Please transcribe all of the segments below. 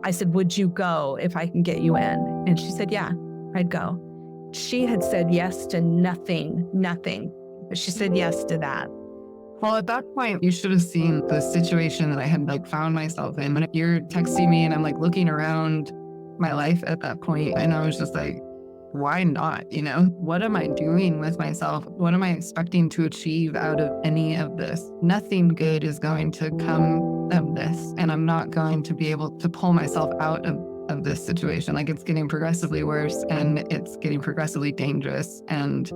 I said, would you go if I can get you in? And she said, yeah, I'd go. She had said yes to nothing, but she said yes to that. Well, at that point, you should have seen the situation that I had found myself in. When you're texting me and I'm looking around my life at that point, and I was just like, why not? What am I doing with myself? What am I expecting to achieve out of any of this? Nothing good is going to come of this. And I'm not going to be able to pull myself out of this situation. It's getting progressively worse and it's getting progressively dangerous. And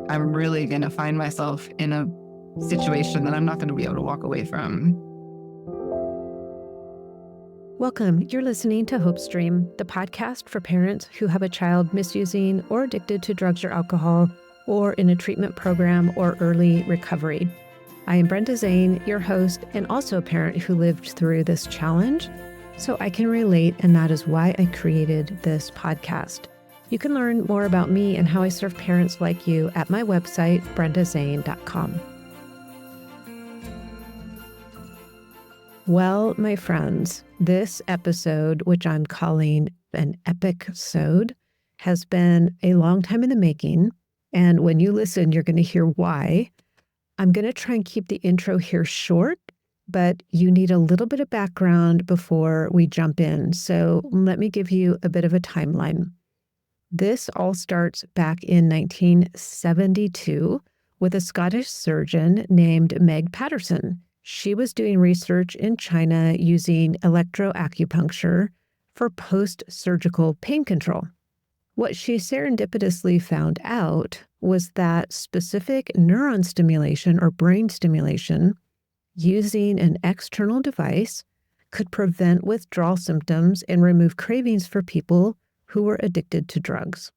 I'm really going to find myself in a situation that I'm not going to be able to walk away from. Welcome. You're listening to Hope Stream, the podcast for parents who have a child misusing or addicted to drugs or alcohol, or in a treatment program or early recovery. I am Brenda Zane, your host, and also a parent who lived through this challenge, so I can relate, and that is why I created this podcast. You can learn more about me and how I serve parents like you at my website, brendazane.com. Well, my friends, this episode, which I'm calling an epic-sode, has been a long time in the making. And when you listen, you're going to hear why. I'm going to try and keep the intro here short, but you need a little bit of background before we jump in. So let me give you a bit of a timeline. This all starts back in 1972 with a Scottish surgeon named Meg Patterson. She was doing research in China using electroacupuncture for post-surgical pain control. What she serendipitously found out was that specific neuron stimulation or brain stimulation using an external device could prevent withdrawal symptoms and remove cravings for people who were addicted to drugs.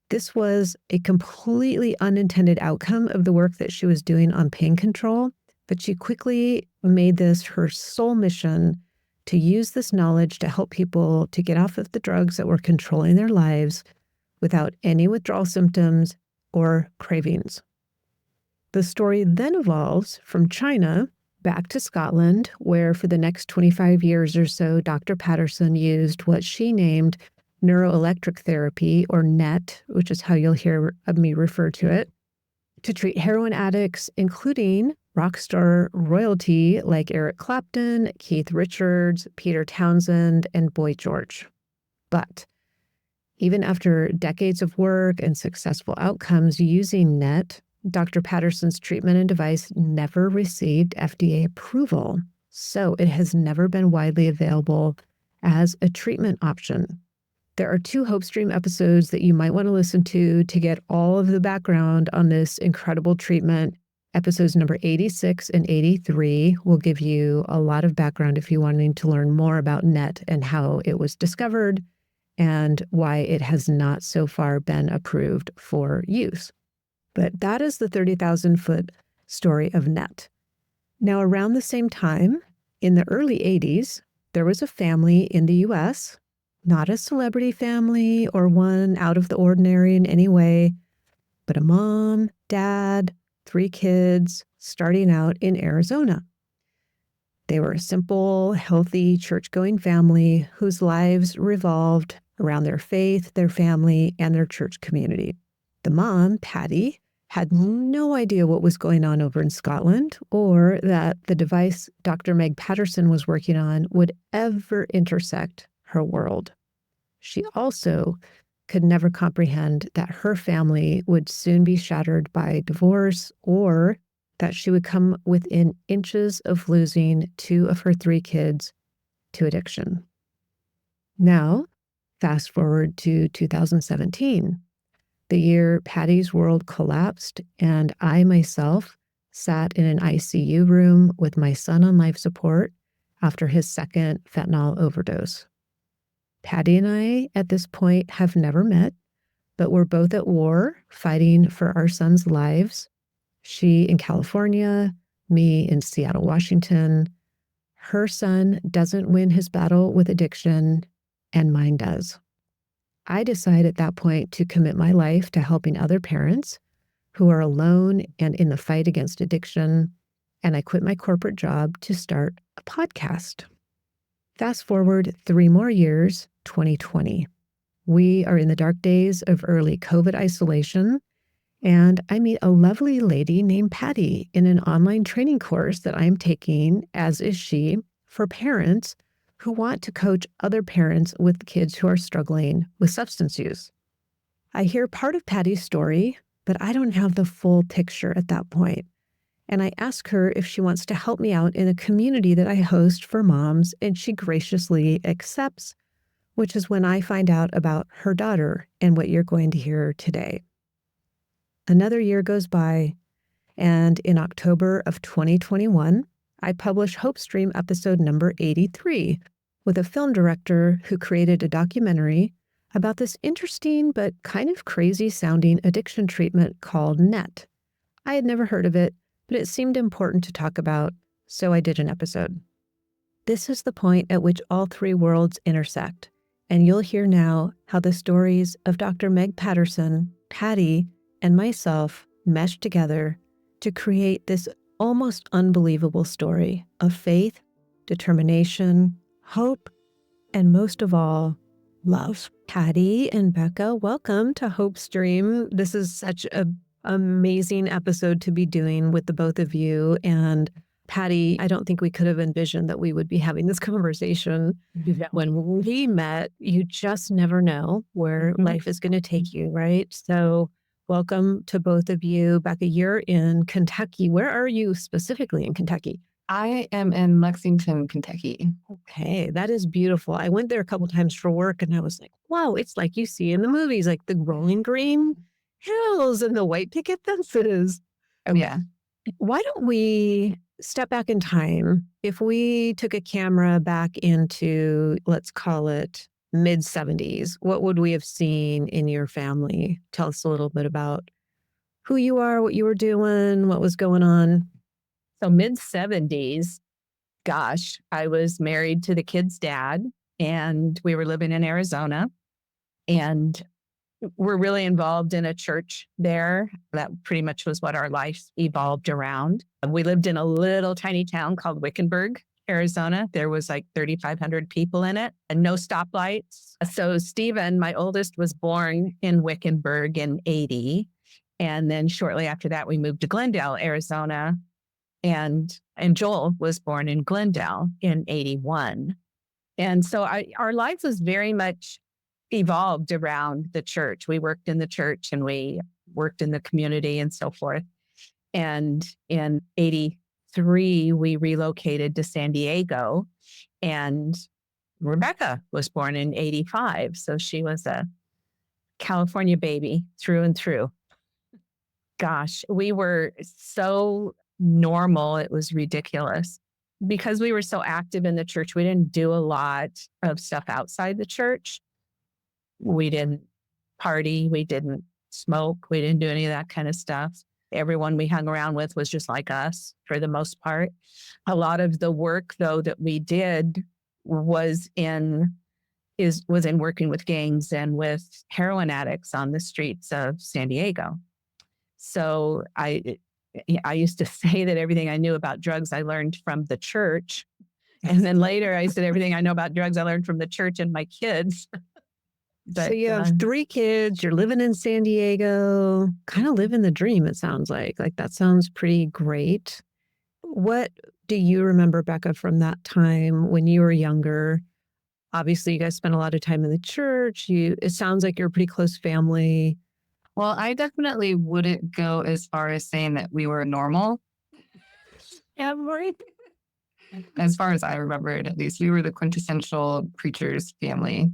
This was a completely unintended outcome of the work that she was doing on pain control, but she quickly made this her sole mission to use this knowledge to help people to get off of the drugs that were controlling their lives without any withdrawal symptoms or cravings. The story then evolves from China back to Scotland, where for the next 25 years or so, Dr. Patterson used what she named neuroelectric therapy, or NET, which is how you'll hear me refer to it, to treat heroin addicts, including rock star royalty like Eric Clapton, Keith Richards, Peter Townsend, and Boy George. But even after decades of work and successful outcomes using NET, Dr. Patterson's treatment and device never received FDA approval, so it has never been widely available as a treatment option. There are 2 HopeStream episodes that you might want to listen to get all of the background on this incredible treatment. Episodes number 86 and 83 will give you a lot of background if you're wanting to learn more about NET and how it was discovered and why it has not so far been approved for use. But that is the 30,000-foot story of NET. Now, around the same time, in the early 80s, there was a family in the U.S., not a celebrity family or one out of the ordinary in any way, but a mom, dad, 3 kids starting out in Arizona. They were a simple, healthy, church-going family whose lives revolved around their faith, their family, and their church community. The mom, Pattie, had no idea what was going on over in Scotland or that the device Dr. Meg Patterson was working on would ever intersect her world. She also could never comprehend that her family would soon be shattered by divorce or that she would come within inches of losing 2 of her 3 kids to addiction. Now, fast forward to 2017, the year Pattie's world collapsed and I myself sat in an ICU room with my son on life support after his second fentanyl overdose. Pattie and I, at this point, have never met, but we're both at war, fighting for our sons' lives. She in California, me in Seattle, Washington. Her son doesn't win his battle with addiction, and mine does. I decide at that point to commit my life to helping other parents who are alone and in the fight against addiction, and I quit my corporate job to start a podcast. Fast forward 3 more years, 2020. We are in the dark days of early COVID isolation, and I meet a lovely lady named Pattie in an online training course that I'm taking, as is she, for parents who want to coach other parents with kids who are struggling with substance use. I hear part of Pattie's story, but I don't have the full picture at that point. And I ask her if she wants to help me out in a community that I host for moms, and she graciously accepts, which is when I find out about her daughter and what you're going to hear today. Another year goes by, and in October of 2021, I publish Hope Stream episode number 83 with a film director who created a documentary about this interesting but kind of crazy sounding addiction treatment called NET. I had never heard of it, but it seemed important to talk about, so I did an episode. This is the point at which all three worlds intersect, and you'll hear now how the stories of Dr. Meg Patterson, Pattie, and myself meshed together to create this almost unbelievable story of faith, determination, hope, and most of all, love. Pattie and Becca, welcome to Hope Stream. This is such an amazing episode to be doing with the both of you. And Pattie, I don't think we could have envisioned that we would be having this conversation when we met. You just never know where life is going to take you, right? So welcome to both of you. Becca, you're in Kentucky. Where are you specifically in Kentucky? I am in Lexington, Kentucky. Okay, that is beautiful. I went there a couple times for work and I was like, wow, it's like you see in the movies, like the rolling green hills and the white picket fences. Okay. Yeah. Why don't we step back in time? If we took a camera back into, let's call it mid-70s, what would we have seen in your family? Tell us a little bit about who you are, what you were doing, what was going on. So mid-70s, gosh, I was married to the kid's dad, and we were living in Arizona, and we're really involved in a church there. That pretty much was what our life evolved around. We lived in a little tiny town called Wickenburg, Arizona. There was like 3,500 people in it and no stoplights. So Stephen, my oldest, was born in Wickenburg in 80. And then shortly after that, we moved to Glendale, Arizona. And Joel was born in Glendale in 81. And so our lives was very much evolved around the church. We worked in the church and we worked in the community and so forth. And in 83, we relocated to San Diego, and Rebekah was born in 85. So she was a California baby through and through. Gosh, we were so normal. It was ridiculous. Because we were so active in the church, we didn't do a lot of stuff outside the church. We didn't party. We didn't smoke. We didn't do any of that kind of stuff. Everyone we hung around with was just like us for the most part. A lot of the work, though, that we did was in working with gangs and with heroin addicts on the streets of San Diego. So I used to say that everything I knew about drugs I learned from the church. And then later I said everything I know about drugs I learned from the church and my kids. But, so you have 3 kids, you're living in San Diego, kind of living the dream, it sounds like. Like, that sounds pretty great. What do you remember, Becca, from that time when you were younger? Obviously, you guys spent a lot of time in the church. It sounds like you're a pretty close family. Well, I definitely wouldn't go as far as saying that we were normal. Yeah, right. As far as I remember it, at least, we were the quintessential preacher's family.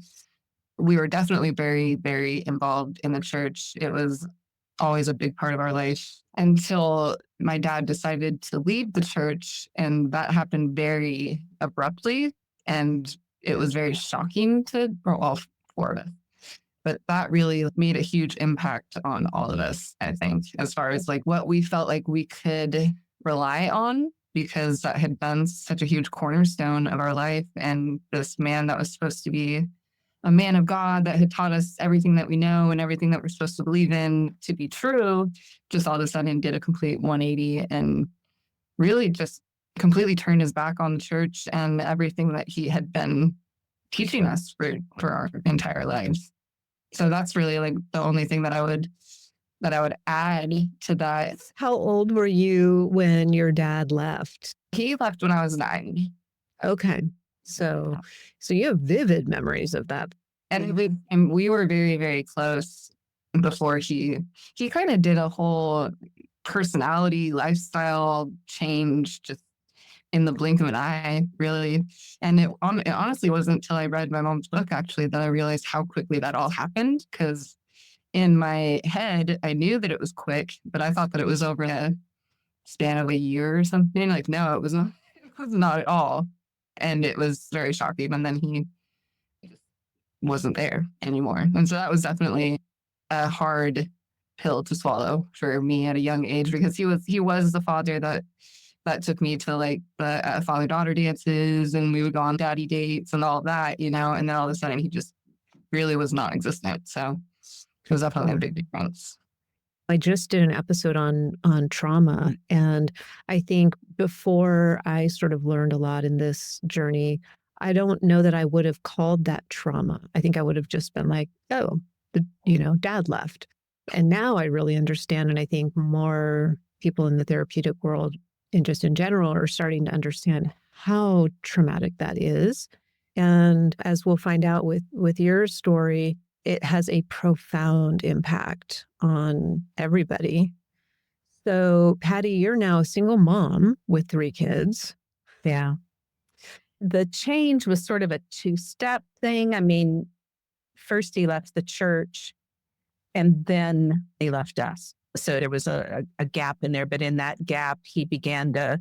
We were definitely very, very involved in the church. It was always a big part of our life until my dad decided to leave the church. And that happened very abruptly. And it was very shocking to all 4 of us. But that really made a huge impact on all of us, I think, as far as like what we felt like we could rely on, because that had been such a huge cornerstone of our life. And this man that was supposed to be a man of God that had taught us everything that we know and everything that we're supposed to believe in to be true, just all of a sudden did a complete 180 and really just completely turned his back on the church and everything that he had been teaching us for our entire lives. So that's really like the only thing that I would add to that. How old were you when your dad left? He left when I was 9. Okay. So you have vivid memories of that. And we were very, very close before he kind of did a whole personality, lifestyle change just in the blink of an eye, really. And it honestly wasn't until I read my mom's book, actually, that I realized how quickly that all happened. Because in my head, I knew that it was quick, but I thought that it was over a span of a year or something. Like, no, it was not at all. And it was very shocking. And then he wasn't there anymore. And so that was definitely a hard pill to swallow for me at a young age, because he was the father that took me to like the father-daughter dances, and we would go on daddy dates and all of that, and then all of a sudden he just really was non-existent. So it was definitely a big difference. I just did an episode on trauma. And I think before I sort of learned a lot in this journey, I don't know that I would have called that trauma. I think I would have just been like, oh, dad left. And now I really understand. And I think more people in the therapeutic world and just in general are starting to understand how traumatic that is. And as we'll find out with your story, it has a profound impact on everybody. So, Pattie, you're now a single mom with 3 kids. Yeah. The change was sort of a 2-step thing. I mean, first he left the church and then he left us. So there was a gap in there. But in that gap, he began to,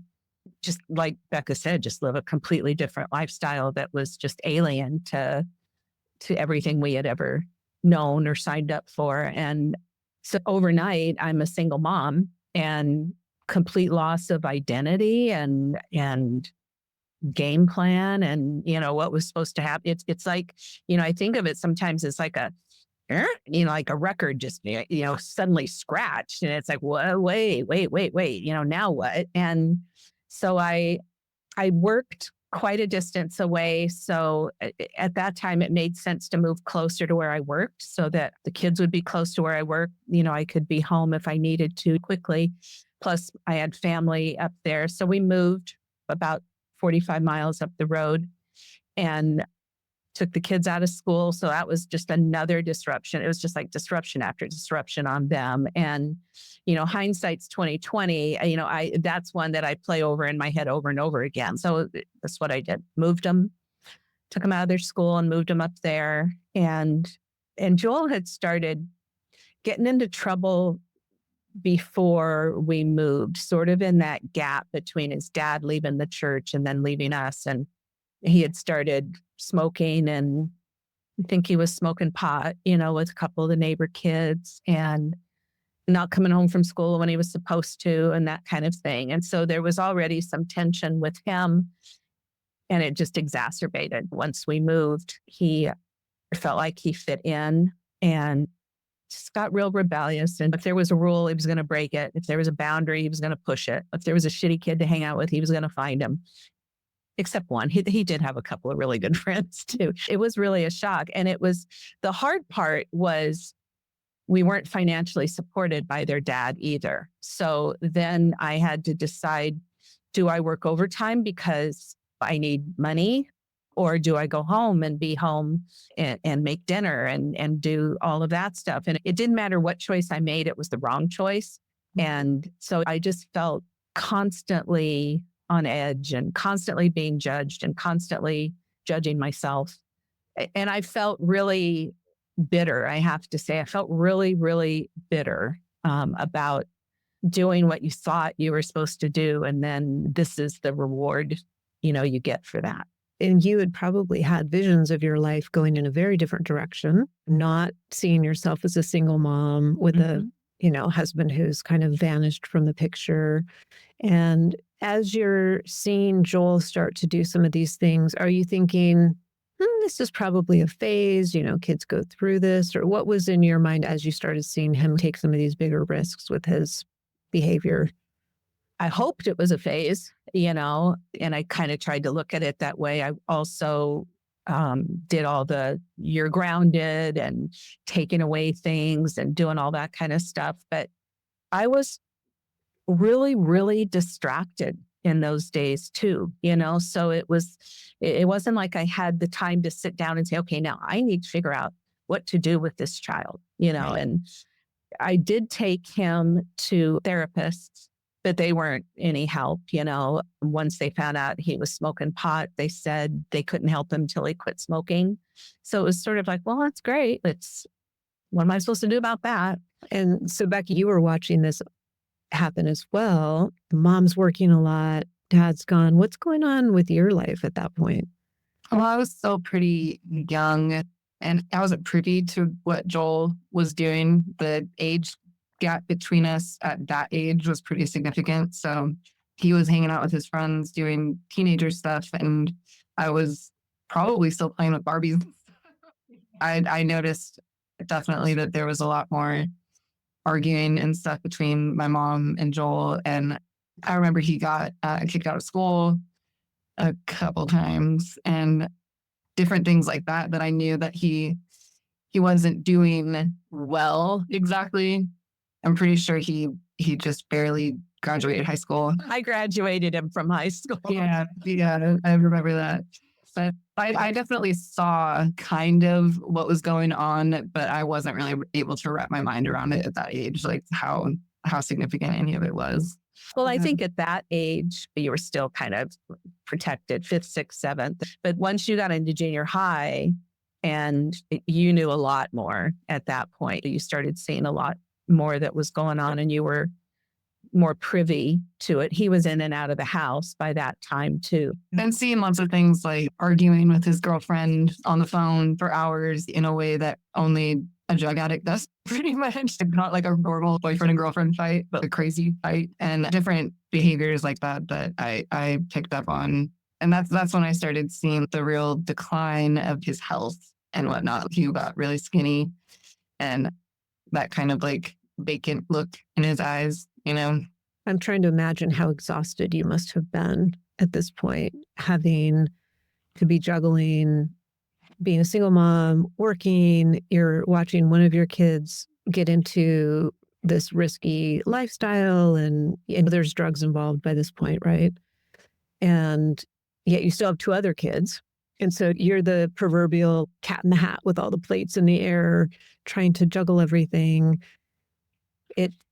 just like Becca said, just live a completely different lifestyle that was just alien to everything we had ever known or signed up for. And so overnight, I'm a single mom and complete loss of identity and game plan and, what was supposed to happen. It's like, I think of it sometimes as like like a record just, suddenly scratched. And it's like, wait, now what? And so I worked quite a distance away. So at that time, it made sense to move closer to where I worked so that the kids would be close to where I worked. I could be home if I needed to quickly. Plus, I had family up there. So we moved about 45 miles up the road and took the kids out of school. So that was just another disruption. It was just like disruption after disruption on them. And, hindsight's 2020, that's one that I play over in my head over and over again. So that's what I did. Moved them, took them out of their school and moved them up there. And Joel had started getting into trouble before we moved, sort of in that gap between his dad leaving the church and then leaving us. And he had started smoking, and I think he was smoking pot, with a couple of the neighbor kids and not coming home from school when he was supposed to and that kind of thing. And so there was already some tension with him, and it just exacerbated. Once we moved, he felt like he fit in and just got real rebellious. And if there was a rule, he was going to break it. If there was a boundary, he was going to push it. If there was a shitty kid to hang out with, he was going to find him. Except one. He did have a couple of really good friends too. It was really a shock. And the hard part was we weren't financially supported by their dad either. So then I had to decide, do I work overtime because I need money? Or do I go home and be home and make dinner and do all of that stuff? And it didn't matter what choice I made, it was the wrong choice. And so I just felt constantly on edge and constantly being judged and constantly judging myself. And I felt really bitter, I have to say. I felt really, really bitter about doing what you thought you were supposed to do. And then this is the reward, you get for that. And you had probably had visions of your life going in a very different direction, not seeing yourself as a single mom with a husband who's kind of vanished from the picture. And as you're seeing Joel start to do some of these things, are you thinking, this is probably a phase, kids go through this? Or what was in your mind as you started seeing him take some of these bigger risks with his behavior? I hoped it was a phase, and I kind of tried to look at it that way. I also did all the you're grounded and taking away things and doing all that kind of stuff. But I was really, really distracted in those days too. So it wasn't like I had the time to sit down and say, okay, now I need to figure out what to do with this child. Right. And I did take him to therapists, but they weren't any help. Once they found out he was smoking pot, they said they couldn't help him until he quit smoking. So it was sort of like, well, that's great. What am I supposed to do about that? And so, Becky, you were watching this happen as well. Mom's working a lot, dad's gone. What's going on with your life at that point? Well, I was still pretty young and I wasn't privy to what Joel was doing. The age gap between us at that age was pretty significant. So he was hanging out with his friends doing teenager stuff, and I was probably still playing with Barbies. I noticed definitely that there was a lot more arguing and stuff between my mom and Joel. And I remember he got kicked out of school a couple times and different things like that, that I knew that he wasn't doing well exactly. I'm pretty sure he just barely graduated high school. I graduated him from high school. Yeah, I remember that. But I definitely saw kind of what was going on, but I wasn't really able to wrap my mind around it at that age, like how significant any of it was. Well, I think at that age, you were still kind of protected, fifth, sixth, seventh. But once you got into junior high and you knew a lot more at that point, you started seeing a lot more that was going on and you were more privy to it. He was in and out of the house by that time too. And seeing lots of things like arguing with his girlfriend on the phone for hours in a way that only a drug addict does, pretty much. Not like a normal boyfriend and girlfriend fight, but a crazy fight, and different behaviors like that I picked up on. And that's when I started seeing the real decline of his health and whatnot. He got really skinny and that kind of like vacant look in his eyes. I'm trying to imagine how exhausted you must have been at this point, having to be juggling being a single mom, working, you're watching one of your kids get into this risky lifestyle and there's drugs involved by this point, right? And yet you still have two other kids. And so you're the proverbial cat in the hat with all the plates in the air, trying to juggle everything.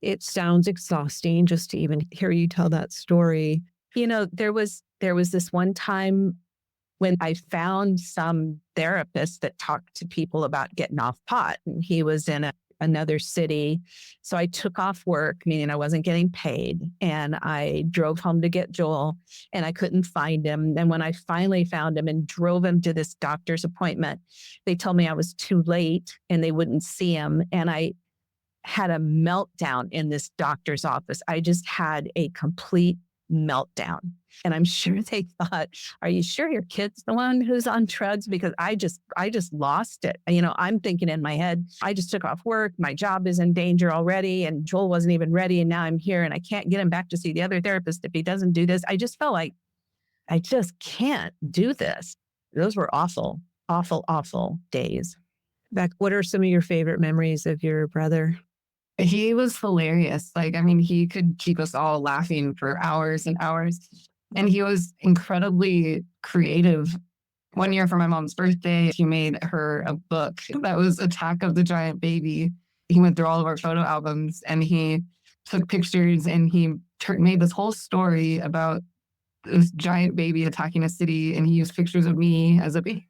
It sounds exhausting just to even hear you tell that story. There was this one time when I found some therapist that talked to people about getting off pot, and he was in another city. So I took off work, meaning I wasn't getting paid, and I drove home to get Joel, and I couldn't find him. And when I finally found him and drove him to this doctor's appointment, they told me I was too late and they wouldn't see him. And I had a meltdown in this doctor's office. I just had a complete meltdown. And I'm sure they thought, are you sure your kid's the one who's on drugs? Because I just lost it. I'm thinking in my head, I just took off work. My job is in danger already. And Joel wasn't even ready. And now I'm here and I can't get him back to see the other therapist if he doesn't do this. I just felt like I just can't do this. Those were awful, awful, awful days. Beck, what are some of your favorite memories of your brother? He was hilarious. He could keep us all laughing for hours and hours. And he was incredibly creative. One year for my mom's birthday, he made her a book that was Attack of the Giant Baby. He went through all of our photo albums and he took pictures and he made this whole story about this giant baby attacking a city. And he used pictures of me as a baby.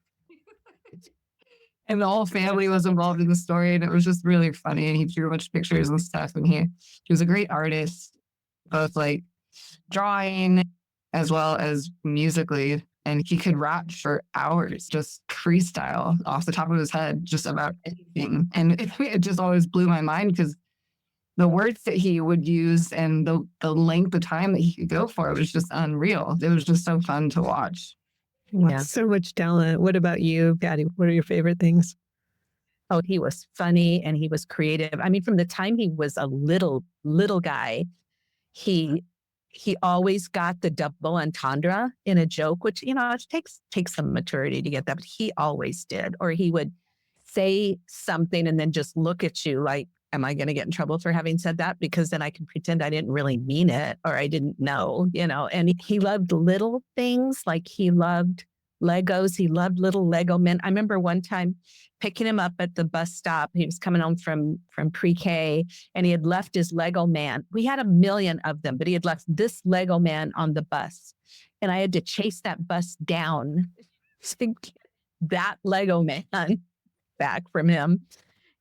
And the whole family was involved in the story. And it was just really funny. And he drew a bunch of pictures and stuff. And he was a great artist, both like drawing as well as musically. And he could rap for hours, just freestyle off the top of his head, just about anything. And it just always blew my mind because the words that he would use and the length of time that he could go for, it was just unreal. It was just so fun to watch. Yeah. So much talent. What about you, Pattie? What are your favorite things? Oh, he was funny and he was creative. From the time he was a little guy, he he always got the double entendre in a joke, which, it takes some maturity to get that, but he always did. Or he would say something and then just look at you like, am I going to get in trouble for having said that? Because then I can pretend I didn't really mean it or I didn't know, and he loved little things. Like he loved Legos. He loved little Lego men. I remember one time picking him up at the bus stop. He was coming home from pre-K and he had left his Lego man. We had a million of them, but he had left this Lego man on the bus. And I had to chase that bus down to get that Lego man back from him.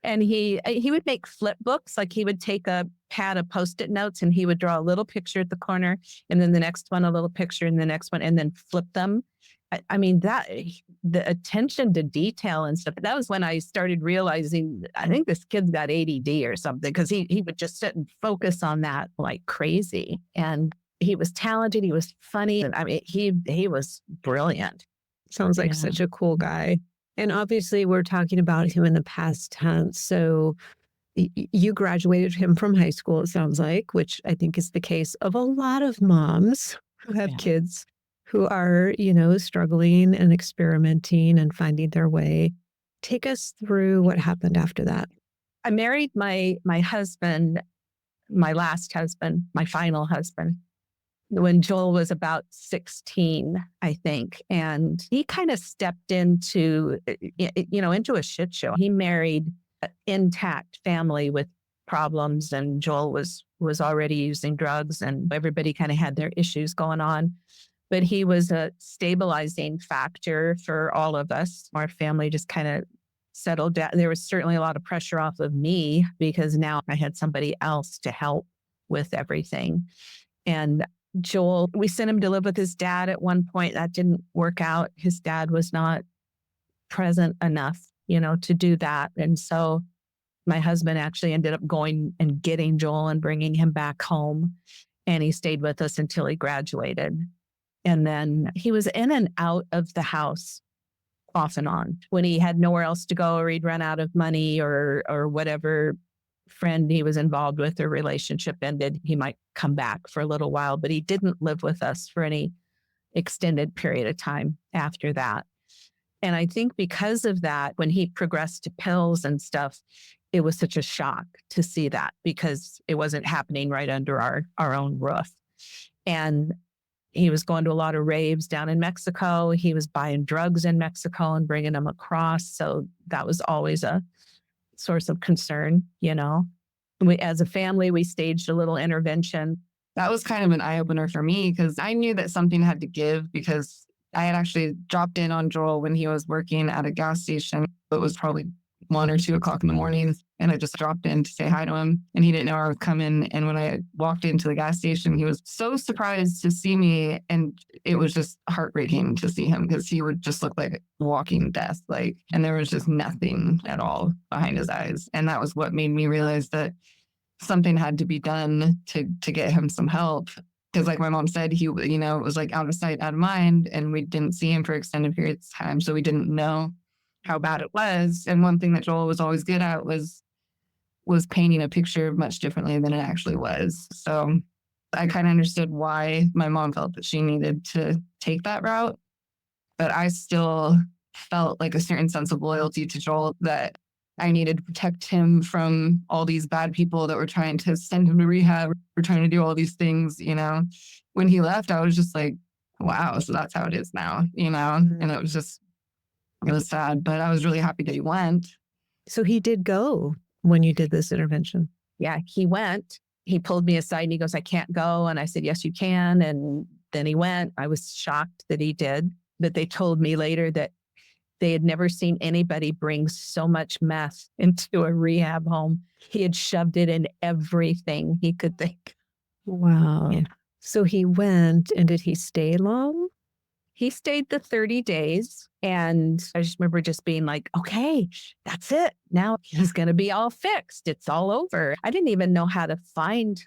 And he would make flip books. Like he would take a pad of Post-it notes and he would draw a little picture at the corner and then the next one, a little picture and the next one, and then flip them. I mean, the attention to detail and stuff, that was when I started realizing, I think this kid's got ADD or something, because he would just sit and focus on that like crazy. And he was talented. He was funny. And I mean, he was brilliant. Sounds like such a cool guy. And obviously, we're talking about him in the past tense. So you graduated him from high school, it sounds like, which I think is the case of a lot of moms who have kids who are, struggling and experimenting and finding their way. Take us through what happened after that. I married my husband, my last husband, my final husband, when Joel was about 16, I think. And he kind of stepped into a shit show. He married an intact family with problems, and Joel was already using drugs, and everybody kind of had their issues going on. But he was a stabilizing factor for all of us. Our family just kind of settled down. There was certainly a lot of pressure off of me because now I had somebody else to help with everything. And Joel, we sent him to live with his dad at one point. That didn't work out. His dad was not present enough, to do that. And so my husband actually ended up going and getting Joel and bringing him back home. And he stayed with us until he graduated. And then he was in and out of the house off and on. When he had nowhere else to go or he'd run out of money or whatever friend he was involved with or relationship ended, he might come back for a little while, but he didn't live with us for any extended period of time after that. And I think because of that, when he progressed to pills and stuff, it was such a shock to see that because it wasn't happening right under our own roof. And he was going to a lot of raves down in Mexico. He was buying drugs in Mexico and bringing them across. So that was always a source of concern, as a family, we staged a little intervention. That was kind of an eye-opener for me because I knew that something had to give because I had actually dropped in on Joel when he was working at a gas station. It was probably 1 or 2 o'clock in the morning. And I just dropped in to say hi to him. And he didn't know I was coming. And when I walked into the gas station, he was so surprised to see me. And it was just heartbreaking to see him because he would just look like walking death. And there was just nothing at all behind his eyes. And that was what made me realize that something had to be done to get him some help. Because like my mom said, he, it was like out of sight, out of mind. And we didn't see him for extended periods of time. So we didn't know how bad it was. And one thing that Joel was always good at was painting a picture much differently than it actually was. So I kind of understood why my mom felt that she needed to take that route. But I still felt like a certain sense of loyalty to Joel that I needed to protect him from all these bad people that were trying to send him to rehab or trying to do all these things, When he left, I was just like, wow, so that's how it is now, And it was sad, but I was really happy that he went. So he did go when you did this intervention. Yeah, he went. He pulled me aside and he goes, I can't go. And I said, yes, you can. And then he went. I was shocked that he did. But they told me later that they had never seen anybody bring so much meth into a rehab home. He had shoved it in everything he could think. Wow. Yeah. So he went, and did he stay long? He stayed the 30 days. And I just remember just being like, okay, that's it. Now he's going to be all fixed. It's all over. I didn't even know how to find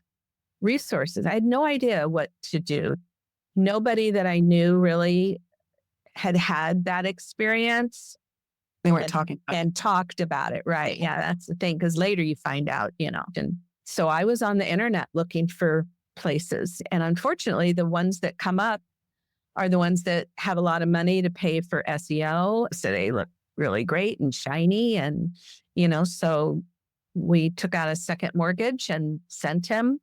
resources. I had no idea what to do. Nobody that I knew really had that experience. They weren't talking about and talked about it. Right. Yeah, that's the thing. Because later you find out, And so I was on the internet looking for places. And unfortunately, the ones that come up are the ones that have a lot of money to pay for SEO. So they look really great and shiny. And, so we took out a second mortgage and sent him.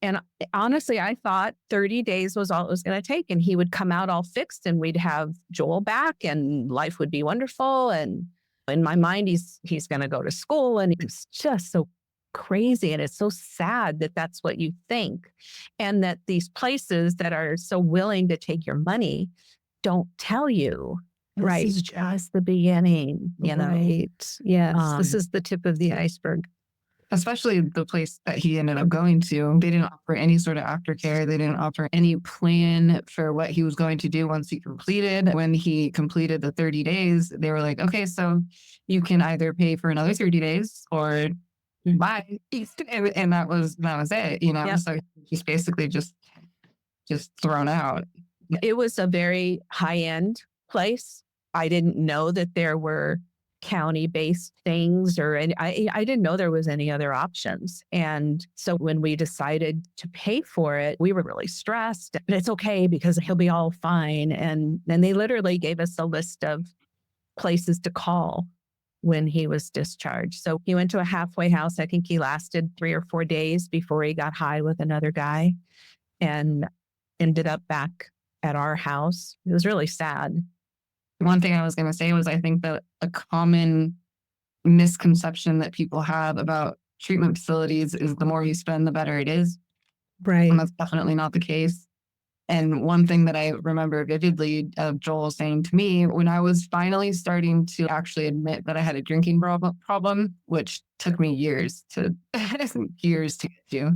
And honestly, I thought 30 days was all it was going to take. And he would come out all fixed and we'd have Joel back and life would be wonderful. And in my mind, he's going to go to school. And it's just so crazy. And it's so sad that that's what you think. And that these places that are so willing to take your money don't tell you. Right. This is just the beginning, Right. Yes. This is the tip of the iceberg. Especially the place that he ended up going to. They didn't offer any sort of aftercare. They didn't offer any plan for what he was going to do once he completed. When he completed the 30 days, they were like, okay, so you can either pay for another 30 days or bye. And that was it, Yep. So he's basically just thrown out. It was a very high-end place. I didn't know that there were county-based things I didn't know there was any other options. And so when we decided to pay for it, we were really stressed. But it's okay because he'll be all fine. And then they literally gave us a list of places to call when he was discharged. So he went to a halfway house. I think he lasted 3 or 4 days before he got high with another guy and ended up back at our house. It was really sad. One thing I was going to say was I think that a common misconception that people have about treatment facilities is the more you spend, the better it is. Right. And that's definitely not the case. And one thing that I remember vividly of Joel saying to me when I was finally starting to actually admit that I had a drinking problem, which took me years to get to,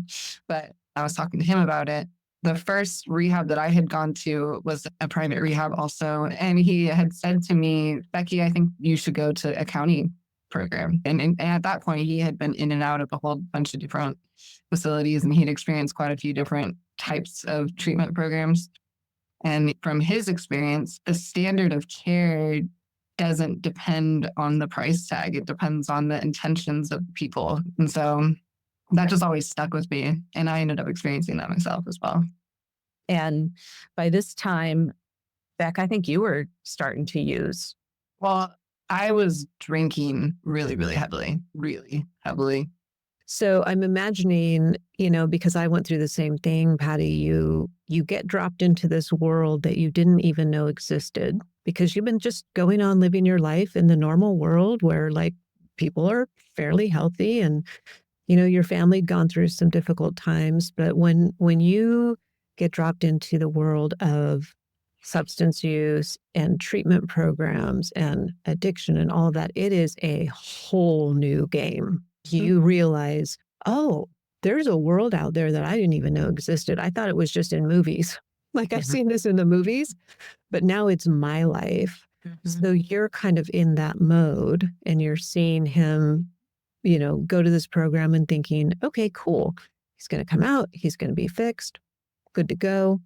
but I was talking to him about it. The first rehab that I had gone to was a private rehab also. And he had said to me, Becky, I think you should go to a county program. And at that point, he had been in and out of a whole bunch of different facilities and he'd experienced quite a few different types of treatment programs. And from his experience, the standard of care doesn't depend on the price tag. It depends on the intentions of people. And so that just always stuck with me. And I ended up experiencing that myself as well. And by this time, Beck, I think you were starting to use. Well, I was drinking really, really heavily. So I'm imagining, because I went through the same thing, Pattie, you get dropped into this world that you didn't even know existed because you've been just going on living your life in the normal world where like people are fairly healthy and your family had gone through some difficult times, but when you get dropped into the world of substance use and treatment programs and addiction and all of that, it is a whole new game. You realize, oh, there's a world out there that I didn't even know existed. I thought it was just in movies. Like I've seen this in the movies, but now it's my life. So you're kind of in that mode and you're seeing him go to this program and thinking, okay, cool. He's going to come out. He's going to be fixed. Good to go.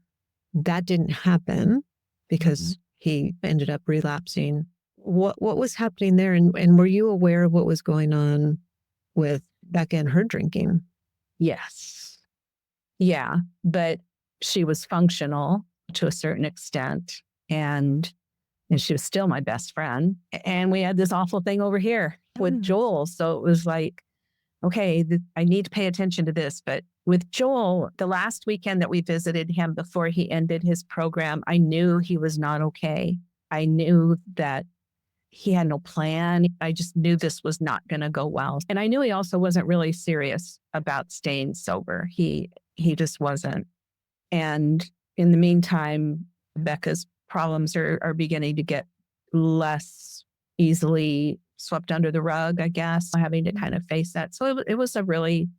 That didn't happen because he ended up relapsing. What was happening there? And were you aware of what was going on with Becca and her drinking? Yes. Yeah. But she was functional to a certain extent. And she was still my best friend. And we had this awful thing over here with Joel. So it was like, okay, I need to pay attention to this. But with Joel, the last weekend that we visited him before he ended his program, I knew he was not okay. I knew that he had no plan. I just knew this was not going to go well. And I knew he also wasn't really serious about staying sober. He just wasn't. And in the meantime, Becca's problems are beginning to get less easily swept under the rug, I guess, having to kind of face that. So it was a really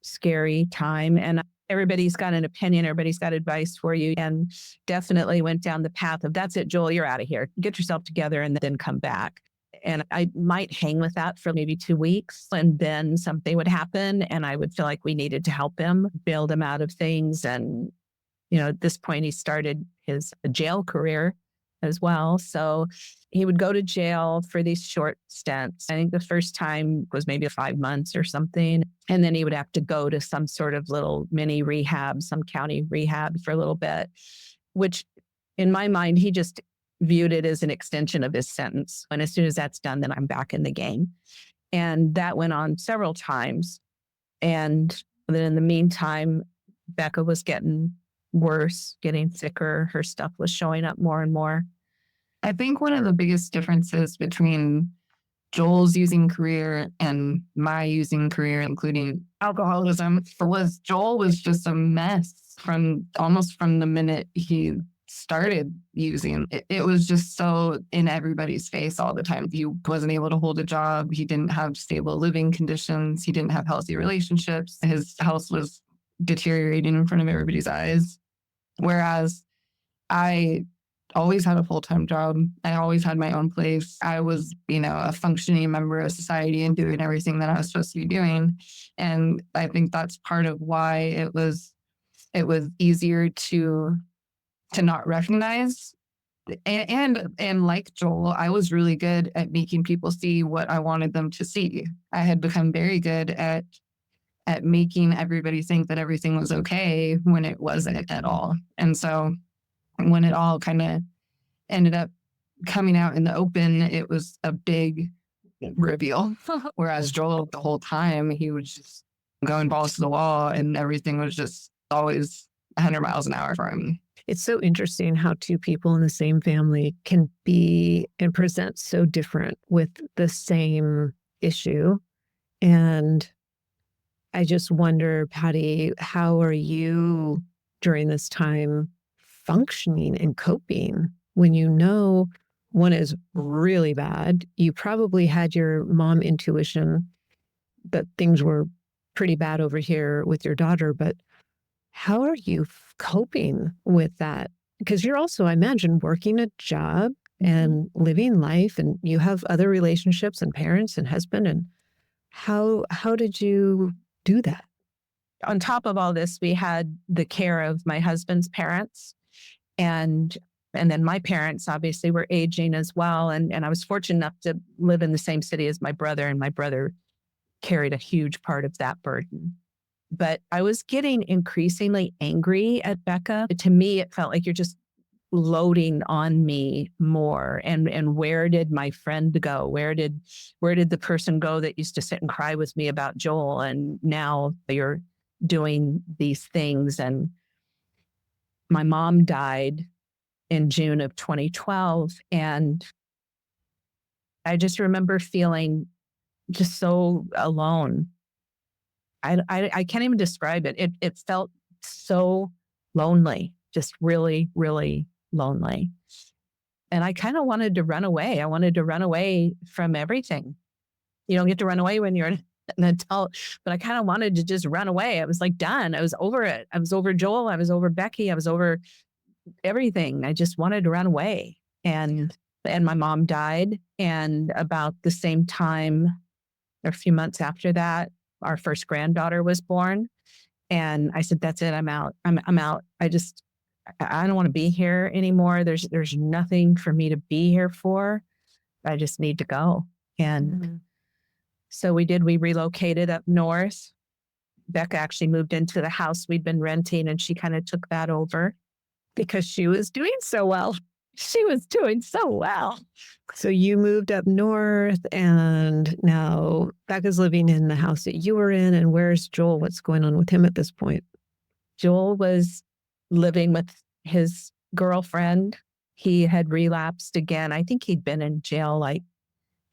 scary time. And everybody's got an opinion, everybody's got advice for you, and definitely went down the path of, that's it, Joel, you're out of here. Get yourself together and then come back. And I might hang with that for maybe 2 weeks, and then something would happen and I would feel like we needed to help him, build him out of things. And, at this point, he started his jail career as well. So he would go to jail for these short stints. I think the first time was maybe 5 months or something. And then he would have to go to some sort of little mini rehab, some county rehab for a little bit, which in my mind, he just viewed it as an extension of his sentence. And as soon as that's done, then I'm back in the game. And that went on several times. And then in the meantime, Becca was getting worse, getting sicker. Her stuff was showing up more and more. I think one of the biggest differences between Joel's using career and my using career, including alcoholism, was Joel was just a mess from the minute he started using. It was just so in everybody's face all the time. He wasn't able to hold a job. He didn't have stable living conditions. He didn't have healthy relationships. His health was deteriorating in front of everybody's eyes. Whereas I always had a full-time job. I always had my own place. I was, a functioning member of society and doing everything that I was supposed to be doing. And I think that's part of why it was easier to not recognize. And like Joel, I was really good at making people see what I wanted them to see. I had become very good at making everybody think that everything was okay when it wasn't at all. And so when it all kind of ended up coming out in the open, it was a big reveal. Whereas Joel, the whole time, he was just going balls to the wall and everything was just always 100 miles an hour for him. It's so interesting how two people in the same family can be and present so different with the same issue. And I just wonder, Pattie, how are you during this time functioning and coping when you know one is really bad? You probably had your mom intuition that things were pretty bad over here with your daughter, but how are you coping with that? Because you're also, I imagine, working a job and living life, and you have other relationships and parents and husband. And how did you do that? On top of all this, we had the care of my husband's parents, and then my parents obviously were aging as well. And I was fortunate enough to live in the same city as my brother, and my brother carried a huge part of that burden. But I was getting increasingly angry at Becca. To me, it felt like you're just loading on me more. And where did my friend go? Where did the person go that used to sit and cry with me about Joel? And now you're doing these things. And my mom died in June of 2012. And I just remember feeling just so alone. I can't even describe it. It felt so lonely, just really, really lonely. And I kind of wanted to run away. I wanted to run away from everything. You don't get to run away when you're an adult, but I kind of wanted to just run away. I was like done. I was over it. I was over Joel. I was over Becky. I was over everything. I just wanted to run away. And my mom died. And about the same time, or a few months after that, our first granddaughter was born. And I said, that's it. I'm out. I'm out. I don't want to be here anymore. There's nothing for me to be here for. I just need to go. And so we did. We relocated up north. Becca actually moved into the house we'd been renting, and she kind of took that over because she was doing so well. She was doing so well. So you moved up north, and now Becca's living in the house that you were in. And where's Joel? What's going on with him at this point? Joel was living with his girlfriend. He had relapsed again. I think he'd been in jail like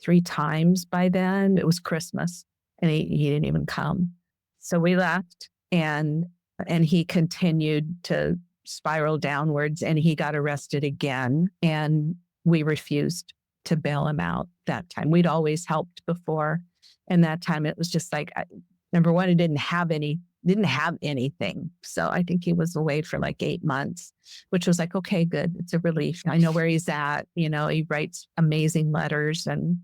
3 times by then. It was Christmas, and he didn't even come. So we left, and he continued to spiral downwards, and he got arrested again. And we refused to bail him out that time. We'd always helped before. And that time it was just like, number one, it didn't have anything. So I think he was away for like 8 months, which was like, okay, good. It's a relief. I know where he's at. He writes amazing letters and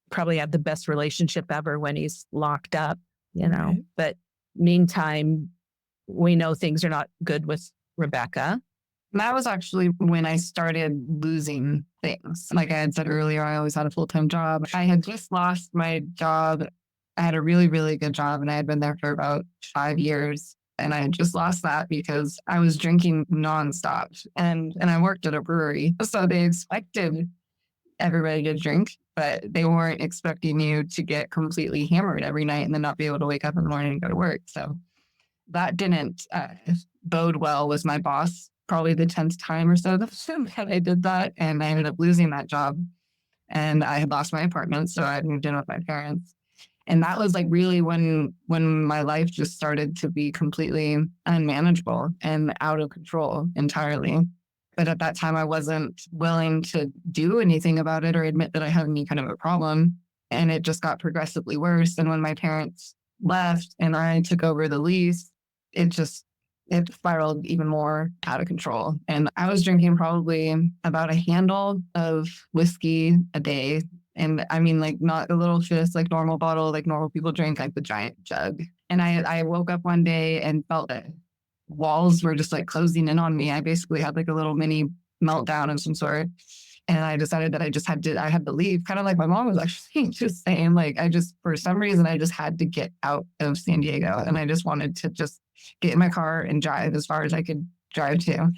probably had the best relationship ever when he's locked up, Right. But meantime, we know things are not good with Rebekah. That was actually when I started losing things. Like I had said earlier, I always had a full-time job. I had just lost my job. I had a really, really good job and I had been there for about 5 years. And I had just lost that because I was drinking nonstop. And I worked at a brewery. So they expected everybody to drink, but they weren't expecting you to get completely hammered every night and then not be able to wake up in the morning and go to work. So that didn't bode well with my boss. Probably the 10th time or so that I did that. And I ended up losing that job. And I had lost my apartment. So I moved in with my parents. And that was like really when my life just started to be completely unmanageable and out of control entirely. But at that time, I wasn't willing to do anything about it or admit that I had any kind of a problem. And it just got progressively worse. And when my parents left and I took over the lease, it spiraled even more out of control. And I was drinking probably about a handle of whiskey a day. And I mean, like not a little just like normal bottle, like normal people drink, like the giant jug. And I woke up one day and felt that walls were just like closing in on me. I basically had like a little mini meltdown of some sort. And I decided that I had to leave, kind of like my mom was actually just saying, like, for some reason, I just had to get out of San Diego. And I just wanted to just get in my car and drive as far as I could drive to.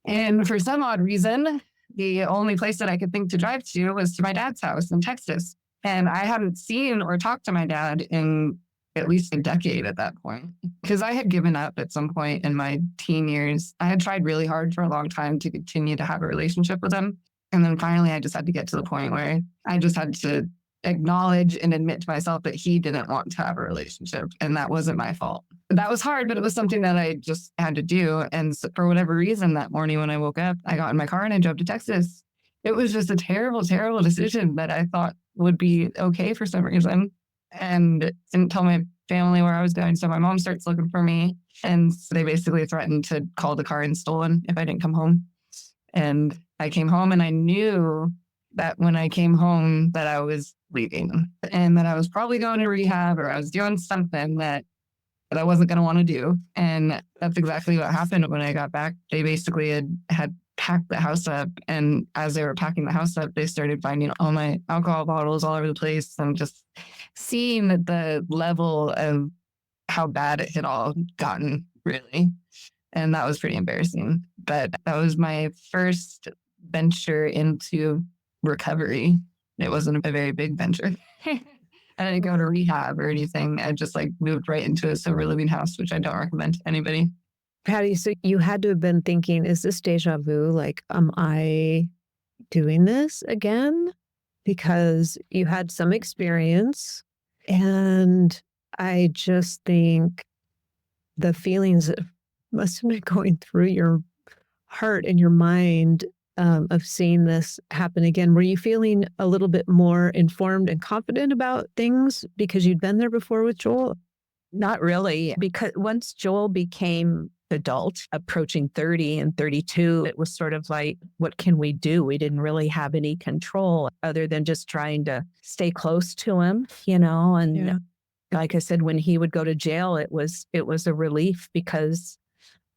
And for some odd reason, the only place that I could think to drive to was to my dad's house in Texas. And I hadn't seen or talked to my dad in at least a decade at that point, because I had given up at some point in my teen years. I had tried really hard for a long time to continue to have a relationship with him. And then finally, I just had to get to the point where I just had to acknowledge and admit to myself that he didn't want to have a relationship. And that wasn't my fault. That was hard, but it was something that I just had to do. And so for whatever reason, that morning when I woke up, I got in my car and I drove to Texas. It was just a terrible, terrible decision that I thought would be okay for some reason. And didn't tell my family where I was going. So my mom starts looking for me. And they basically threatened to call the car in stolen if I didn't come home. And I came home and I knew that when I came home that I was leaving and that I was probably going to rehab or I was doing something that I wasn't going to want to do. And that's exactly what happened when I got back. They basically had packed the house up. And as they were packing the house up, they started finding all my alcohol bottles all over the place and just seeing the level of how bad it had all gotten, really. And that was pretty embarrassing. But that was my first venture into recovery. It wasn't a very big venture. I didn't go to rehab or anything. I just like moved right into a sober living house, which I don't recommend to anybody. Pattie, so you had to have been thinking, is this deja vu? Like, am I doing this again? Because you had some experience. And I just think the feelings that must have been going through your heart and your mind of seeing this happen again. Were you feeling a little bit more informed and confident about things because you'd been there before with Joel? Not really, because once Joel became adult, approaching 30 and 32, it was sort of like, what can we do? We didn't really have any control other than just trying to stay close to him, and like I said, when he would go to jail, it was a relief because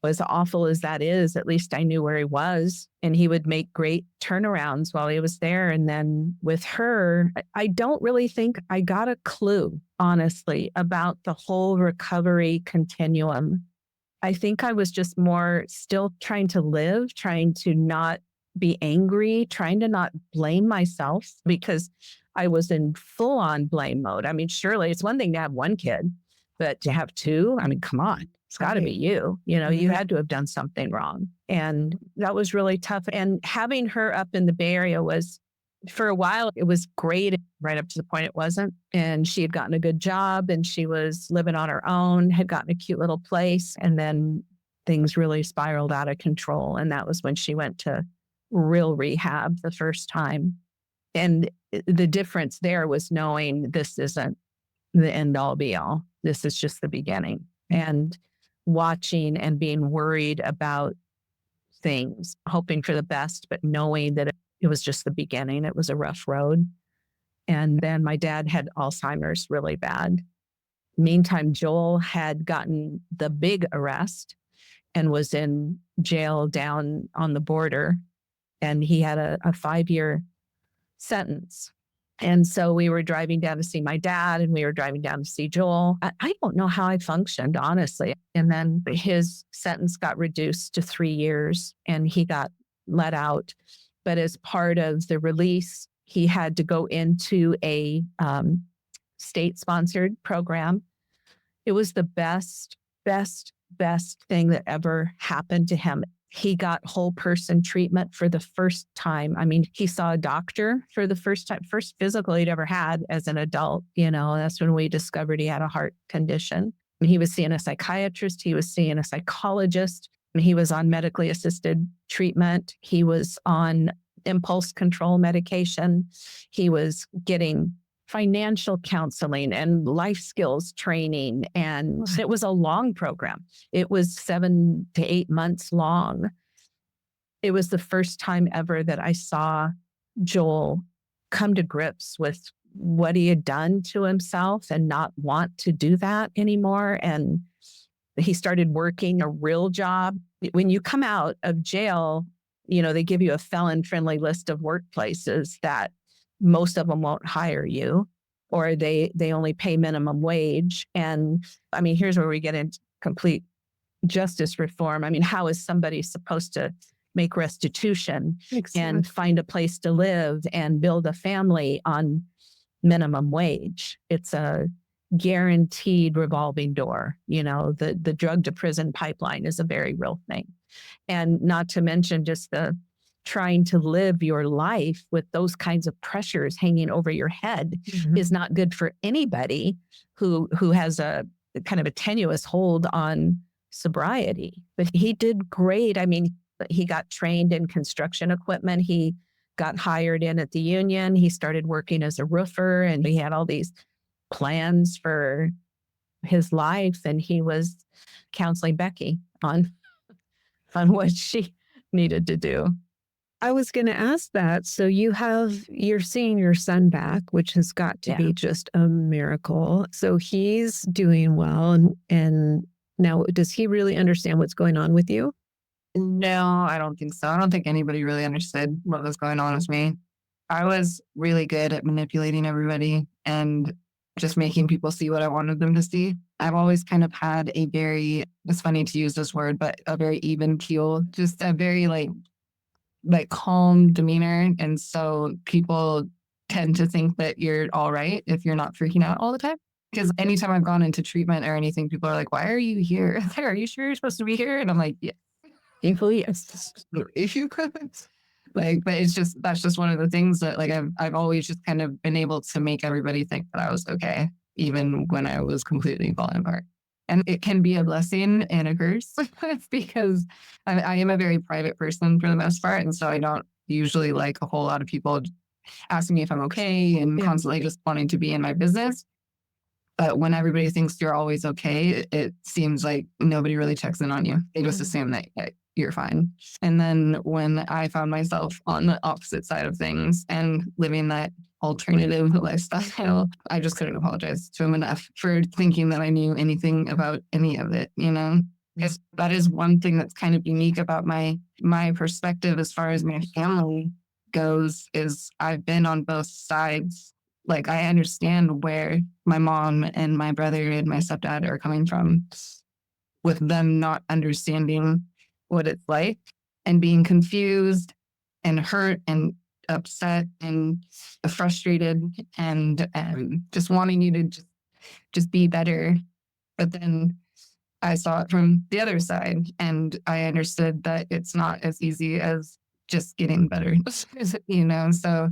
as awful as that is, at least I knew where he was and he would make great turnarounds while he was there. And then with her, I don't really think I got a clue, honestly, about the whole recovery continuum. I think I was just more still trying to live, trying to not be angry, trying to not blame myself because I was in full on blame mode. I mean, surely it's one thing to have one kid, but to have two, I mean, come on, it's got to be you. You had to have done something wrong. And that was really tough. And having her up in the Bay Area was, for a while, it was great, right up to the point it wasn't. And she had gotten a good job and she was living on her own, had gotten a cute little place. And then things really spiraled out of control. And that was when she went to real rehab the first time. And the difference there was knowing this isn't the end all be all. This is just the beginning. And watching and being worried about things, hoping for the best, but knowing that it was just the beginning. It was a rough road. And then my dad had Alzheimer's really bad. Meantime, Joel had gotten the big arrest and was in jail down on the border, and he had a 5-year sentence. And so we were driving down to see my dad, and we were driving down to see Joel. I don't know how I functioned, honestly. And then his sentence got reduced to 3 years, and he got let out. But as part of the release, he had to go into a state-sponsored program. It was the best thing that ever happened to him. He got whole person treatment for the first time. I mean, he saw a doctor for the first time, first physical he'd ever had as an adult. That's when we discovered he had a heart condition. And he was seeing a psychiatrist. He was seeing a psychologist. And he was on medically assisted treatment. He was on impulse control medication. He was getting financial counseling and life skills training. And it was a long program. It was 7 to 8 months long. It was the first time ever that I saw Joel come to grips with what he had done to himself and not want to do that anymore. And he started working a real job. When you come out of jail, they give you a felon-friendly list of workplaces that most of them won't hire you, or they only pay minimum wage. And I mean, here's where we get into complete justice reform. I mean, how is somebody supposed to make restitution and find a place to live and build a family on minimum wage? It's a guaranteed revolving door. The drug to prison pipeline is a very real thing. And not to mention just the trying to live your life with those kinds of pressures hanging over your head is not good for anybody who has a kind of a tenuous hold on sobriety. But he did great. I mean, he got trained in construction equipment. He got hired in at the union. He started working as a roofer, and he had all these plans for his life. And he was counseling Becky on what she needed to do. I was going to ask that. So you're seeing your son back, which has got to be just a miracle. So he's doing well. And now, does he really understand what's going on with you? No, I don't think so. I don't think anybody really understood what was going on with me. I was really good at manipulating everybody and just making people see what I wanted them to see. I've always kind of had it's funny to use this word, but a very even keel, just a very like calm demeanor. And so people tend to think that you're all right if you're not freaking out all the time. Because anytime I've gone into treatment or anything, people are like, why are you here? Are you sure you're supposed to be here? And I'm like, yeah, yes. If you could. But that's just one of the things that I've always just kind of been able to make everybody think that I was okay, even when I was completely falling apart. And it can be a blessing and a curse because I am a very private person for the most part. And so I don't usually like a whole lot of people asking me if I'm okay and constantly just wanting to be in my business. But when everybody thinks you're always okay, it seems like nobody really checks in on you. They just assume that you're fine. And then when I found myself on the opposite side of things and living that alternative lifestyle, I just couldn't apologize to him enough for thinking that I knew anything about any of it, Because that is one thing that's kind of unique about my perspective as far as my family goes, is I've been on both sides. Like, I understand where my mom and my brother and my stepdad are coming from, with them not understanding what it's like and being confused and hurt and upset and frustrated and just wanting you to just be better. But then I saw it from the other side, and I understood that it's not as easy as just getting better, So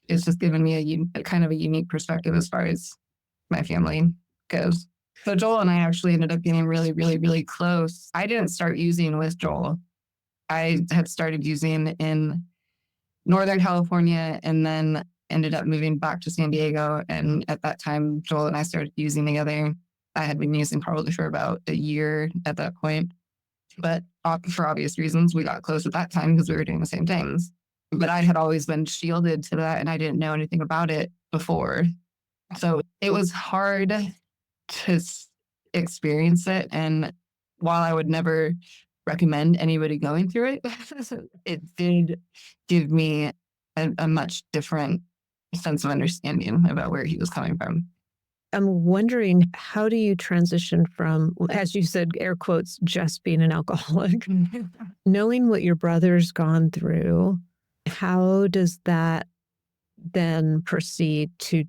it's just given me a kind of a unique perspective as far as my family goes. So Joel and I actually ended up getting really, really, really close. I didn't start using with Joel. I had started using in Northern California and then ended up moving back to San Diego. And at that time, Joel and I started using together. I had been using probably for about a year at that point. But for obvious reasons, we got close at that time because we were doing the same things. But I had always been shielded to that, and I didn't know anything about it before. So it was hard to experience it. And while I would never recommend anybody going through it. It did give me a much different sense of understanding about where he was coming from. I'm wondering, how do you transition from, as you said, air quotes, just being an alcoholic, knowing what your brother's gone through? How does that then proceed to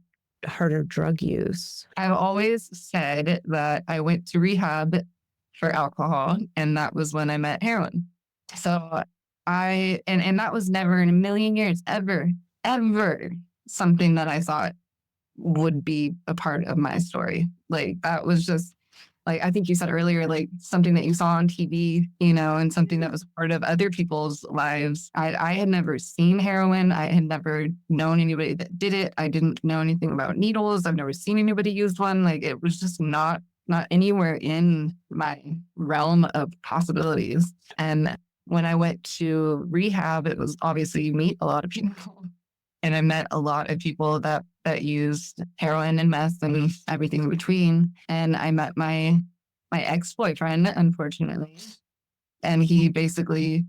harder drug use? I've always said that I went to rehab for alcohol, and that was when I met heroin. So and that was never in a million years, ever something that I thought would be a part of my story. Like, that was just, like, I think you said earlier, like, something that you saw on TV, and something that was part of other people's lives. I had never seen heroin. I had never known anybody that did it. I didn't know anything about needles. I've never seen anybody use one. Like, it was just not anywhere in my realm of possibilities. And when I went to rehab, it was obviously you meet a lot of people. And I met a lot of people that used heroin and meth and everything in between. And I met my ex-boyfriend, unfortunately. And he basically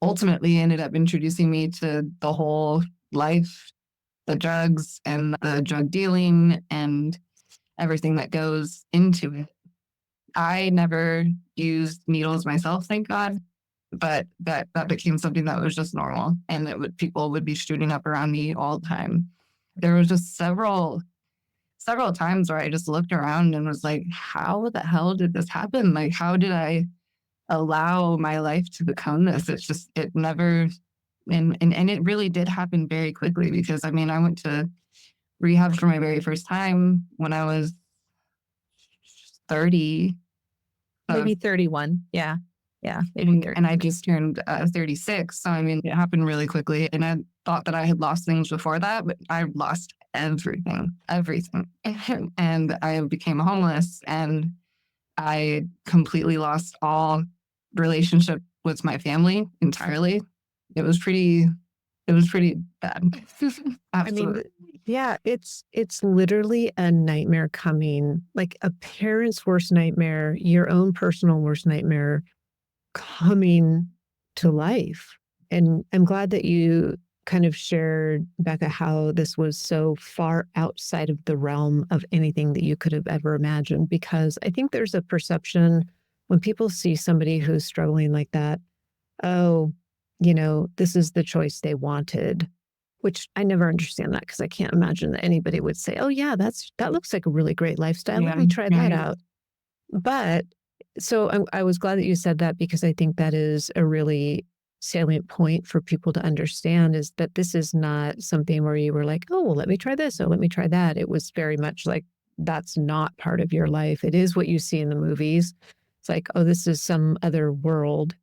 ultimately ended up introducing me to the whole life, the drugs and the drug dealing and everything that goes into it. I never used needles myself, thank God. But that became something that was just normal, and people would be shooting up around me all the time. There was just several times where I just looked around and was like, how the hell did this happen? Like, how did I allow my life to become this? It never, and it really did happen very quickly, because I mean, I went to rehab for my very first time when I was 30. Maybe 31. Yeah. Yeah. And I just turned 36. So, I mean, it happened really quickly. And I thought that I had lost things before that, but I lost everything. And I became homeless, and I completely lost all relationship with my family entirely. It was pretty bad. I mean, yeah, it's literally a nightmare coming, like a parent's worst nightmare, your own personal worst nightmare coming to life. And I'm glad that you kind of shared, Becca, how this was so far outside of the realm of anything that you could have ever imagined, because I think there's a perception when people see somebody who's struggling like that, oh, this is the choice they wanted, which I never understand that, because I can't imagine that anybody would say, oh yeah, that looks like a really great lifestyle. Let me try that out. But so I was glad that you said that, because I think that is a really salient point for people to understand, is that this is not something where you were like, oh, well, let me try this. Oh, let me try that. It was very much like, that's not part of your life. It is what you see in the movies. It's like, oh, this is some other world.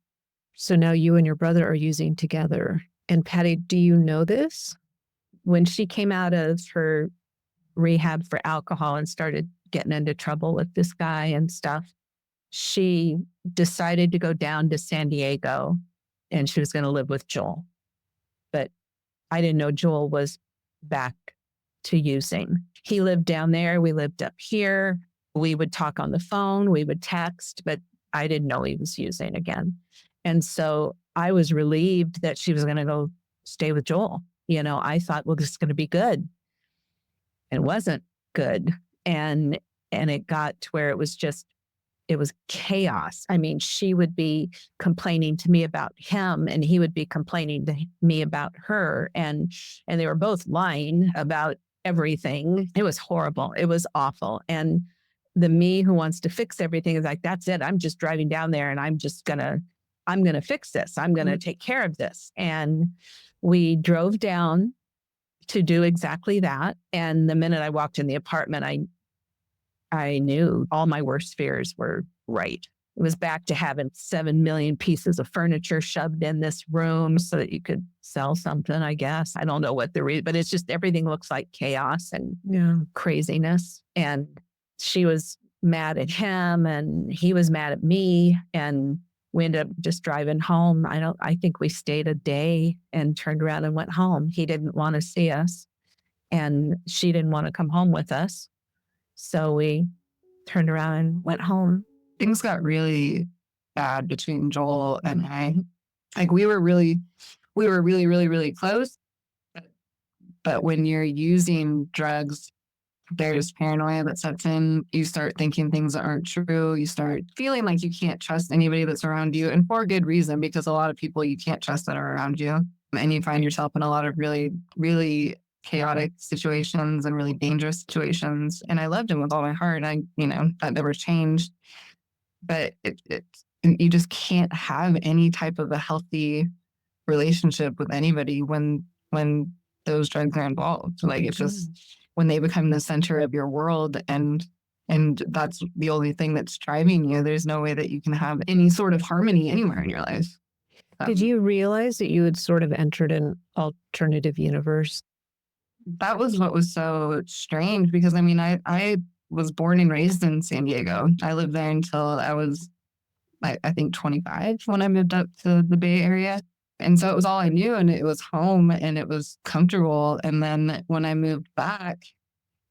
So now you and your brother are using together. And Pattie, do you know this? When she came out of her rehab for alcohol and started getting into trouble with this guy and stuff, she decided to go down to San Diego, and she was going to live with Joel. But I didn't know Joel was back to using. He lived down there. We lived up here. We would talk on the phone. We would text, but I didn't know he was using again. And so I was relieved that she was going to go stay with Joel. I thought, well, this is going to be good. It wasn't good. And it got to where it was chaos. I mean, she would be complaining to me about him, and he would be complaining to me about her. And they were both lying about everything. It was horrible. It was awful. And the me who wants to fix everything is like, that's it. I'm just driving down there, and I'm going to fix this. I'm going to take care of this. And we drove down to do exactly that. And the minute I walked in the apartment, I knew all my worst fears were right. It was back to having 7 million pieces of furniture shoved in this room so that you could sell something, I guess. I don't know what the reason, but it's just everything looks like chaos and craziness. And she was mad at him, and he was mad at me. And we ended up just driving home. I think we stayed a day and turned around and went home. He didn't want to see us, and she didn't want to come home with us. So we turned around and went home. Things got really bad between Joel and I. Like we were really, really, really close. But when you're using drugs, there's paranoia that sets in. You start thinking things that aren't true. You start feeling like you can't trust anybody that's around you, and for good reason, because a lot of people you can't trust that are around you. And you find yourself in a lot of really, really chaotic situations and really dangerous situations. And I loved him with all my heart. That never changed. But you just can't have any type of a healthy relationship with anybody when those drugs are involved. Like it's just when they become the center of your world and that's the only thing that's driving you, there's no way that you can have any sort of harmony anywhere in your life. Did you realize that you had sort of entered an alternative universe? That was what was so strange because I was born and raised in San Diego. I lived there until I was, I think, 25 when I moved up to the Bay Area. And so it was all I knew, and it was home and it was comfortable. And then when I moved back,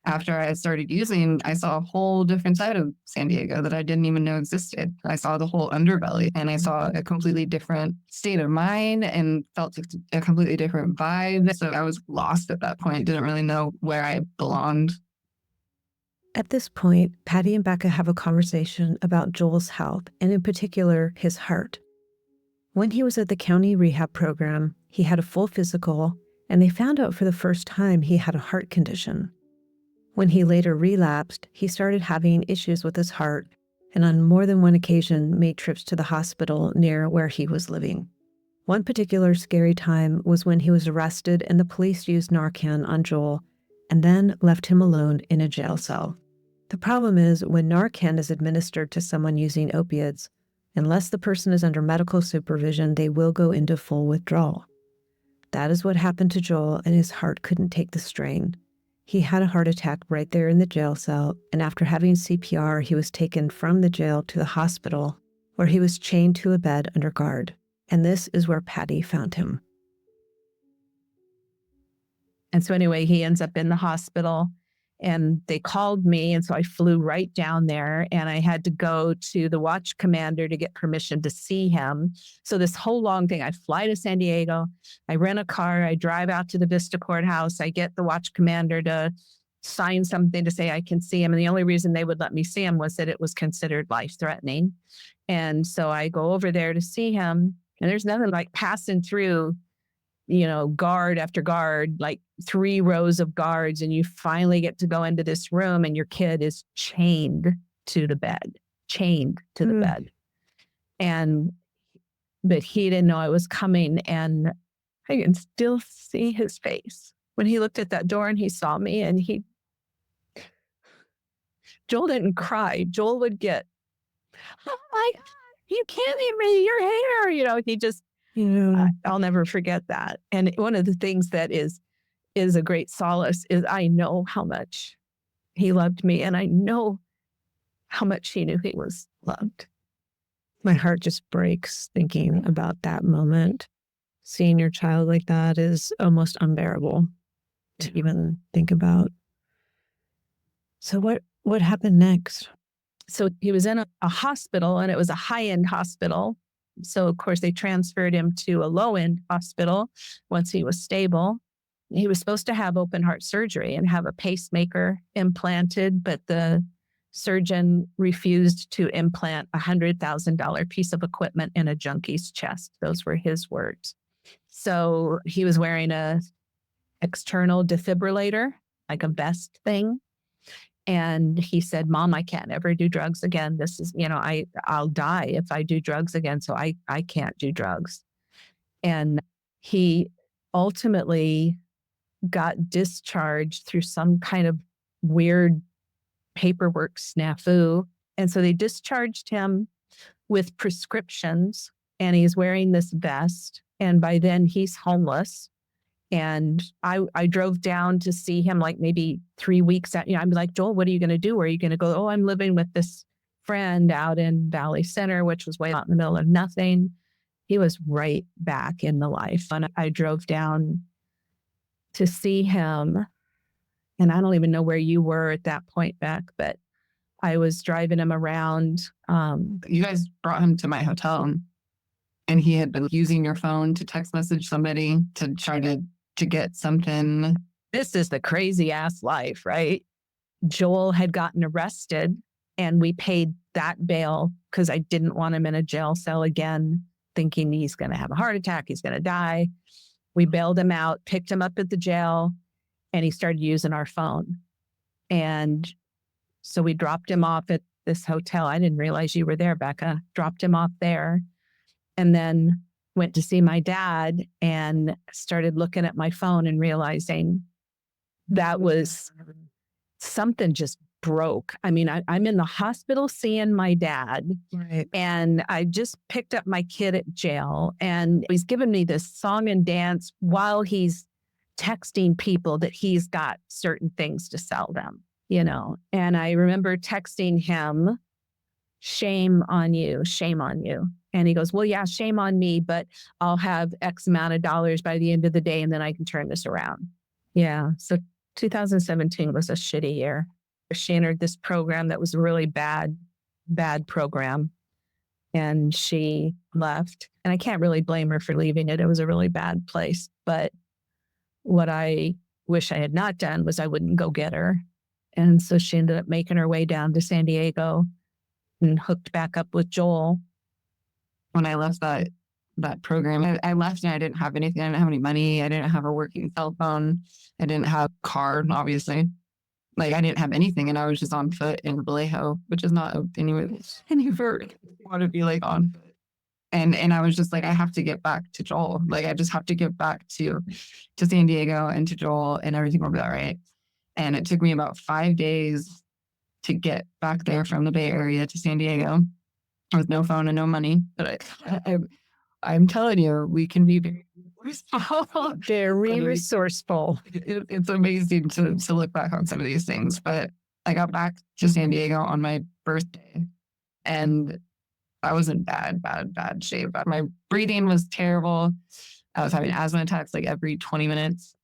after I started using, I saw a whole different side of San Diego that I didn't even know existed. I saw the whole underbelly, and I saw a completely different state of mind and felt a completely different vibe. So I was lost at that point, didn't really know where I belonged. At this point, Pattie and Becca have a conversation about Joel's health, and in particular, his heart. When he was at the county rehab program, he had a full physical, and they found out for the first time he had a heart condition. When he later relapsed, he started having issues with his heart, and on more than one occasion made trips to the hospital near where he was living. One particular scary time was when he was arrested and the police used Narcan on Joel and then left him alone in a jail cell. The problem is when Narcan is administered to someone using opiates, unless the person is under medical supervision, they will go into full withdrawal. That is what happened to Joel, and his heart couldn't take the strain. He had a heart attack right there in the jail cell, and after having CPR, he was taken from the jail to the hospital, where he was chained to a bed under guard. And this is where Pattie found him. And so anyway, he ends up in the hospital, and they called me. And so I flew right down there, and I had to go to the watch commander to get permission to see him. So this whole long thing, I fly to San Diego, I rent a car, I drive out to the Vista courthouse, I get the watch commander to sign something to say I can see him. And the only reason they would let me see him was that it was considered life-threatening. And so I go over there to see him, and there's nothing like passing through, guard after guard, like 3 rows of guards, and you finally get to go into this room and your kid is chained to the bed. But he didn't know I was coming, and I can still see his face when he looked at that door and he saw me, and Joel didn't cry. Joel would get, oh my God, you can't leave me your hair. He just, I'll never forget that. And one of the things that is a great solace is I know how much he loved me, and I know how much he knew he was loved. My heart just breaks thinking about that moment. Seeing your child like that is almost unbearable to even think about. So what happened next? So he was in a hospital, and it was a high-end hospital. So, of course, they transferred him to a low-end hospital once he was stable. He was supposed to have open heart surgery and have a pacemaker implanted, but the surgeon refused to implant a $100,000 piece of equipment in a junkie's chest. Those were his words. So he was wearing a external defibrillator, like a vest thing. And he said, Mom, I can't ever do drugs again. This is, I'll die if I do drugs again. So I can't do drugs. And he ultimately got discharged through some kind of weird paperwork snafu. And so they discharged him with prescriptions, and he's wearing this vest. And by then he's homeless. And I drove down to see him like maybe 3 weeks out. I'm like, Joel, what are you going to do? Where are you going to go? Oh, I'm living with this friend out in Valley Center, which was way out in the middle of nothing. He was right back in the life. And I drove down to see him. And I don't even know where you were at that point, Beck, but I was driving him around. You guys brought him to my hotel, and he had been using your phone to text message somebody to try to get something. This is the crazy ass life, right? Joel had gotten arrested, and we paid that bail because I didn't want him in a jail cell again, thinking he's going to have a heart attack, he's going to die. We bailed him out, picked him up at the jail, and he started using our phone. And so we dropped him off at this hotel. I didn't realize you were there, Becca. Dropped him off there, and then went to see my dad and started looking at my phone and realizing that was something just broke. I mean, I'm in the hospital seeing my dad, Right. and I just picked up my kid at jail, and he's giving me this song and dance while he's texting people that he's got certain things to sell them, you know. And I remember texting him, shame on you, shame on you. And he goes, well, yeah, shame on me, but I'll have X amount of dollars by the end of the day, and then I can turn this around. Yeah. So 2017 was a shitty year. She entered this program that was a really bad program. And she left. And I can't really blame her for leaving it. It was a really bad place. But what I wish I had not done was I wouldn't go get her. And so she ended up making her way down to San Diego and hooked back up with Joel. When I left that program, I left and I didn't have anything. I didn't have any money. I didn't have a working cell phone. I didn't have a car, obviously. Like, I didn't have anything, and I was just on foot in Vallejo, which is not anywhere want to be like on foot. And I was just like, I have to get back to Joel. Like, I just have to get back to San Diego and to Joel, and everything will be all right. And it took me about 5 days to get back there from the Bay Area to San Diego with no phone and no money. But I'm telling you, we can be very resourceful. Very resourceful. It's amazing to look back on some of these things. But I got back to San Diego on my birthday, and I was in bad shape. My breathing was terrible. I was having asthma attacks like every 20 minutes,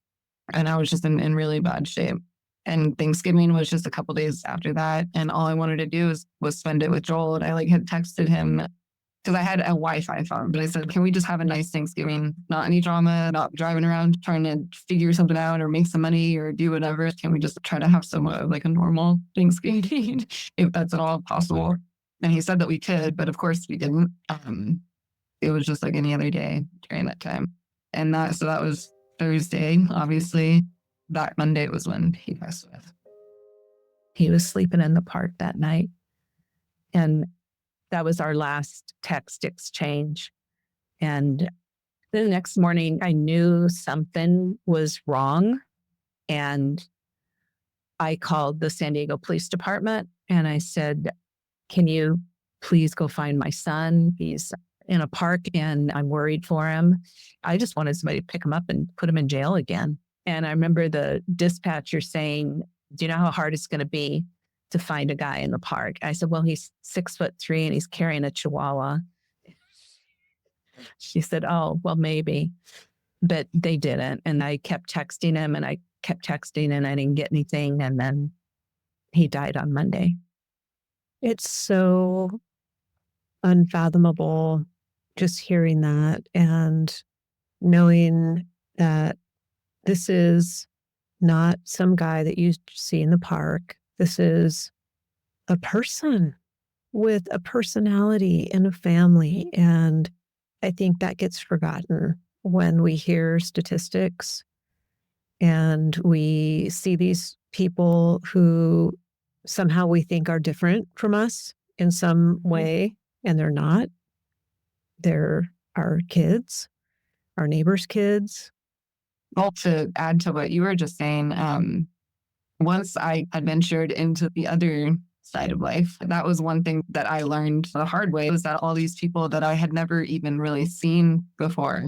and I was just in really bad shape. And Thanksgiving was just a couple days after that, and all I wanted to do was spend it with Joel. And I had texted him because I had a Wi-Fi phone, but I said, can we just have a nice Thanksgiving? Not any drama, not driving around trying to figure something out or make some money or do whatever. Can we just try to have somewhat of like a normal Thanksgiving if that's at all possible? And he said that we could, but of course we didn't. It was just like any other day during that time. And that was Thursday, obviously. That Monday was when he passed away. He was sleeping in the park that night. And that was our last text exchange. And the next morning, I knew something was wrong. And I called the San Diego Police Department and I said, can you please go find my son? He's in a park and I'm worried for him. I just wanted somebody to pick him up and put him in jail again. And I remember the dispatcher saying, do you know how hard it's going to be to find a guy in the park? I said, well, he's 6'3" and he's carrying a chihuahua. She said, oh, well, maybe. But they didn't. And I kept texting him and I kept texting and I didn't get anything. And then he died on Monday. It's so unfathomable just hearing that and knowing that this is not some guy that you see in the park. This is a person with a personality and a family. And I think that gets forgotten when we hear statistics and we see these people who somehow we think are different from us in some way, and they're not. They're our kids, our neighbors' kids. Well, to add to what you were just saying, once I had ventured into the other side of life, that was one thing that I learned the hard way, was that all these people that I had never even really seen before,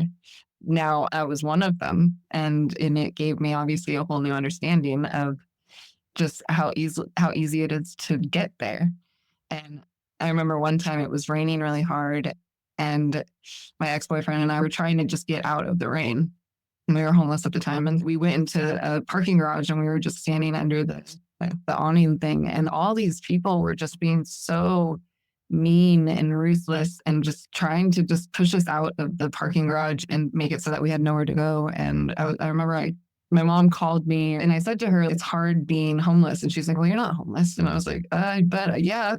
now I was one of them. And it gave me obviously a whole new understanding of just how easy it is to get there. And I remember one time it was raining really hard and my ex-boyfriend and I were trying to just get out of the rain. And we were homeless at the time, and we went into a parking garage and we were just standing under the the awning thing. And all these people were just being so mean and ruthless and just trying to just push us out of the parking garage and make it so that we had nowhere to go. And I remember my mom called me and I said to her, it's hard being homeless. And she's like, well, you're not homeless. And I was like, I bet, yeah,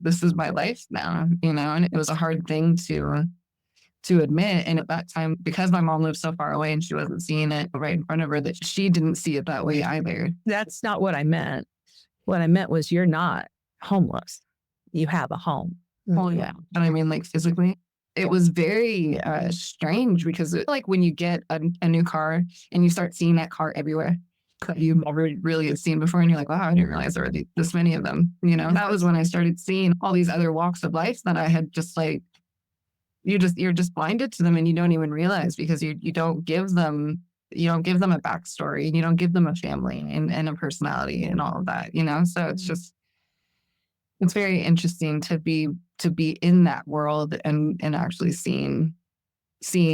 this is my life now, and it was a hard thing to admit. And at that time, because my mom lived so far away and she wasn't seeing it right in front of her, that she didn't see it that way either. That's not what I meant. What I meant was you're not homeless. You have a home. Oh, yeah. But I mean, like physically, it was very strange because like when you get a new car and you start seeing that car everywhere that you never really had seen before, and you're like, wow, I didn't realize there were this many of them. That was when I started seeing all these other walks of life that I had just like, you're just blinded to them and you don't even realize because you don't give them a backstory and you don't give them a family and a personality and all of that, so it's very interesting to be in that world and actually seeing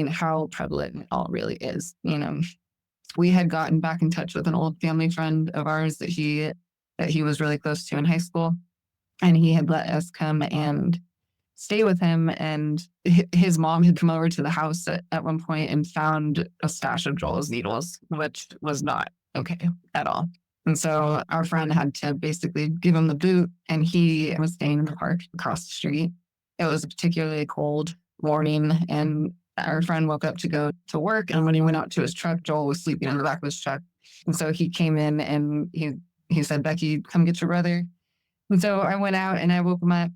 how prevalent it all really is. We had gotten back in touch with an old family friend of ours that he was really close to in high school, and he had let us come and stay with him. And his mom had come over to the house at one point and found a stash of Joel's needles, which was not okay at all. And so our friend had to basically give him the boot, and he was staying in the park across the street. It was a particularly cold morning, and our friend woke up to go to work. And when he went out to his truck, Joel was sleeping in the back of his truck. And so he came in and he said, Becky, come get your brother. And so I went out and I woke him up,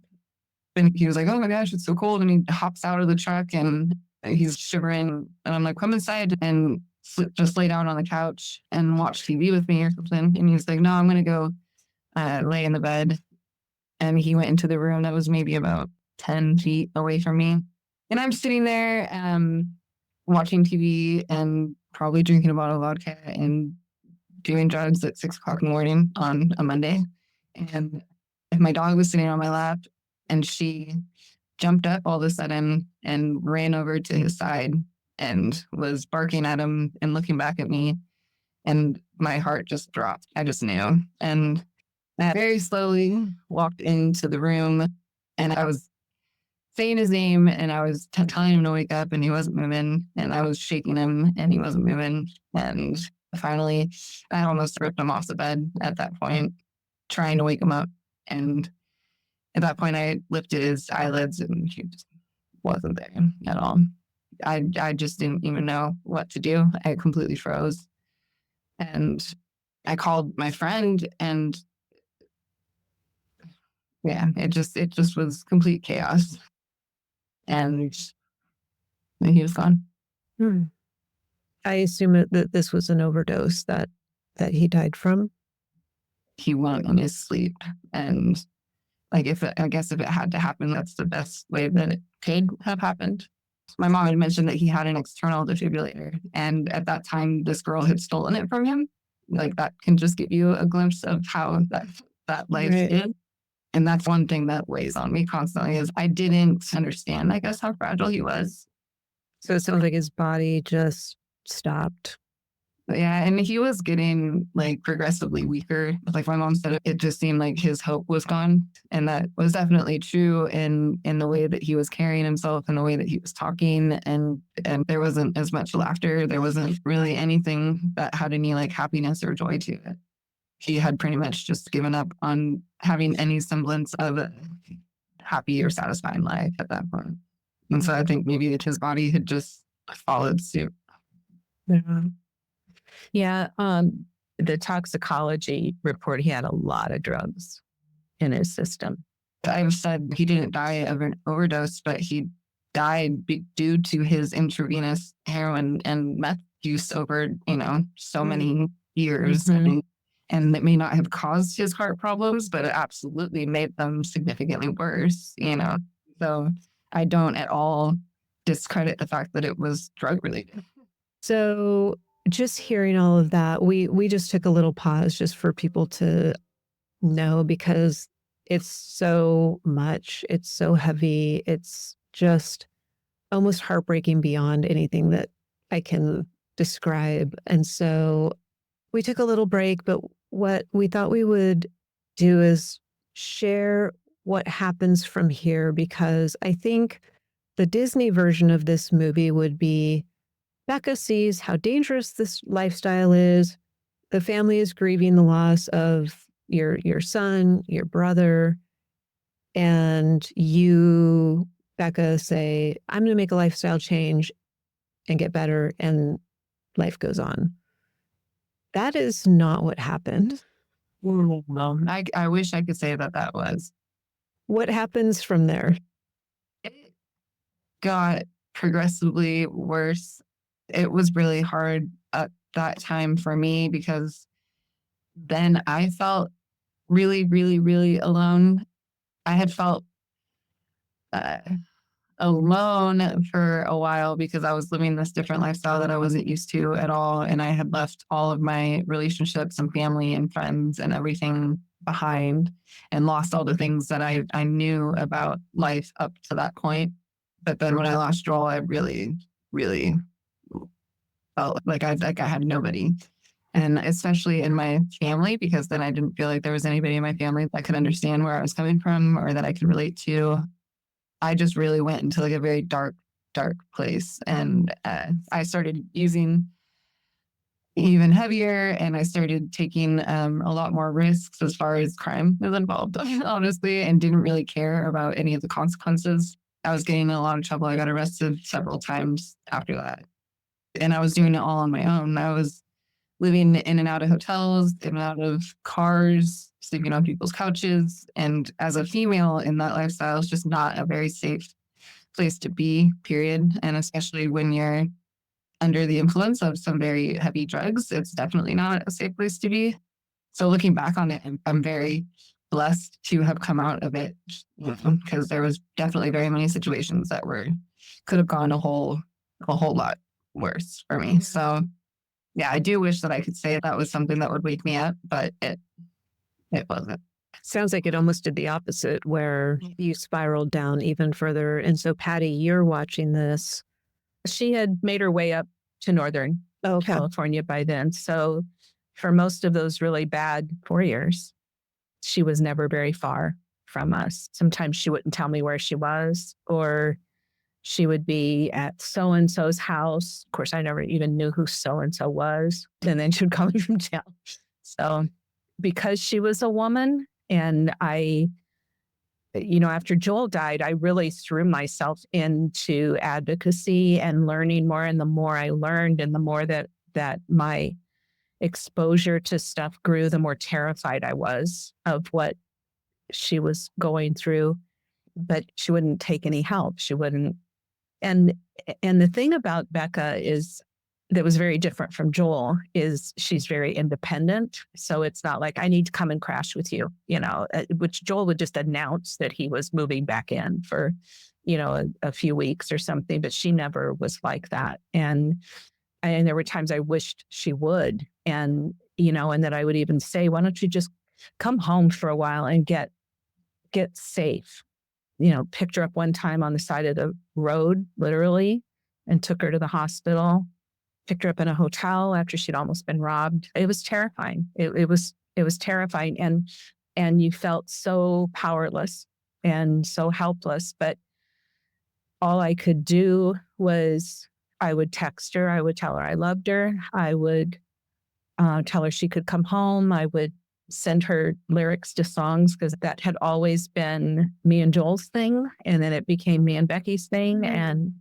and he was like, oh my gosh, it's so cold. And he hops out of the truck and he's shivering. And I'm like, come inside and just lay down on the couch and watch TV with me or something. And he's like, no, I'm going to go lay in the bed. And he went into the room that was maybe about 10 feet away from me. And I'm sitting there watching TV and probably drinking a bottle of vodka and doing drugs at 6:00 in the morning on a Monday. And my dog was sitting on my lap, and she jumped up all of a sudden and ran over to his side and was barking at him and looking back at me. And my heart just dropped. I just knew. And I very slowly walked into the room, and I was saying his name, and I was telling him to wake up, and he wasn't moving. And I was shaking him, and he wasn't moving. And finally, I almost ripped him off the bed at that point, trying to wake him up. And at that point, I lifted his eyelids, and he just wasn't there at all. I just didn't even know what to do. I completely froze. And I called my friend, and yeah, it just was complete chaos. And he was gone. I assume that this was an overdose that he died from. He went in his sleep, and like I guess if it had to happen, that's the best way that it could have happened. My mom had mentioned that he had an external defibrillator, and at that time, this girl had stolen it from him. Like that can just give you a glimpse of how that life is. And that's one thing that weighs on me constantly is I didn't understand, I guess, how fragile he was. So it sounds like his body just stopped. But yeah, and he was getting like progressively weaker. Like my mom said, it just seemed like his hope was gone. And that was definitely true in the way that he was carrying himself and the way that he was talking. And there wasn't as much laughter. There wasn't really anything that had any like happiness or joy to it. He had pretty much just given up on having any semblance of a happy or satisfying life at that point. And so I think maybe his body had just followed suit. Yeah. The toxicology report, he had a lot of drugs in his system. I've said he didn't die of an overdose, but he died due to his intravenous heroin and meth use over, so many years. And it may not have caused his heart problems, but it absolutely made them significantly worse, So I don't at all discredit the fact that it was drug related. So just hearing all of that, we just took a little pause just for people to know, because it's so much, it's so heavy, it's just almost heartbreaking beyond anything that I can describe. And so we took a little break, but what we thought we would do is share what happens from here, because I think the Disney version of this movie would be Becca sees how dangerous this lifestyle is. The family is grieving the loss of your son, your brother, and you, Becca, say, I'm going to make a lifestyle change and get better, and life goes on. That is not what happened. No, I wish I could say that that was. What happens from there? It got progressively worse. It was really hard at that time for me because then I felt really, really, really alone. I had felt alone for a while because I was living this different lifestyle that I wasn't used to at all. And I had left all of my relationships and family and friends and everything behind and lost all the things that I knew about life up to that point. But then when I lost Joel, I really, really felt like I had nobody. And especially in my family, because then I didn't feel like there was anybody in my family that could understand where I was coming from or that I could relate to. I just really went into like a very dark, dark place. And I started using even heavier, and I started taking a lot more risks as far as crime was involved, honestly, and didn't really care about any of the consequences. I was getting in a lot of trouble. I got arrested several times after that. And I was doing it all on my own. I was living in and out of hotels, in and out of cars, sleeping on people's couches. And as a female in that lifestyle, it's just not a very safe place to be, period. And especially when you're under the influence of some very heavy drugs, it's definitely not a safe place to be. So looking back on it, I'm very blessed to have come out of it, because there was definitely very many situations that could have gone a whole lot worse for me. So yeah, I do wish that I could say that was something that would wake me up, but it wasn't. Sounds like it almost did the opposite, where you spiraled down even further. And so, Pattie, you're watching this. She had made her way up to Northern California by then. So for most of those really bad 4 years, she was never very far from us. Sometimes she wouldn't tell me where she was, or she would be at so-and-so's house. Of course, I never even knew who so-and-so was. And then she would call me from town. So because she was a woman, and after Joel died, I really threw myself into advocacy and learning more. And the more I learned and the more that my exposure to stuff grew, the more terrified I was of what she was going through. But she wouldn't take any help. She wouldn't. And the thing about Becca is that was very different from Joel is she's very independent. So it's not like I need to come and crash with you, which Joel would just announce that he was moving back in for, a few weeks or something, but she never was like that. And there were times I wished she would, and that I would even say, why don't you just come home for a while and get safe? Picked her up one time on the side of the road, literally, and took her to the hospital. Picked her up in a hotel after she'd almost been robbed. It was terrifying. It was terrifying. And you felt so powerless and so helpless. But all I could do was I would text her. I would tell her I loved her. I would tell her she could come home. I would send her lyrics to songs, because that had always been me and Joel's thing. And then it became me and Becky's thing. And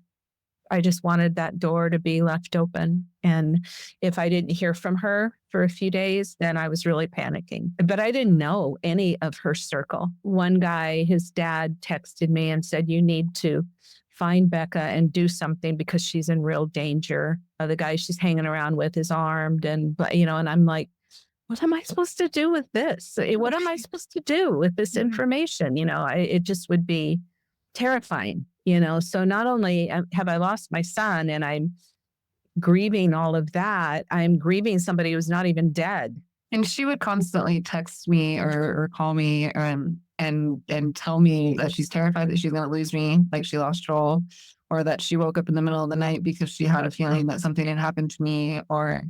I just wanted that door to be left open. And if I didn't hear from her for a few days, then I was really panicking. But I didn't know any of her circle. One guy, his dad texted me and said, you need to find Becca and do something because she's in real danger. The guy she's hanging around with is armed. And I'm like, what am I supposed to do with this? What am I supposed to do with this information? It just would be terrifying, So not only have I lost my son and I'm grieving all of that, I'm grieving somebody who's not even dead. And she would constantly text me or call me and tell me that she's terrified that she's going to lose me, like she lost Joel, or that she woke up in the middle of the night because she had a feeling that something had happened to me, or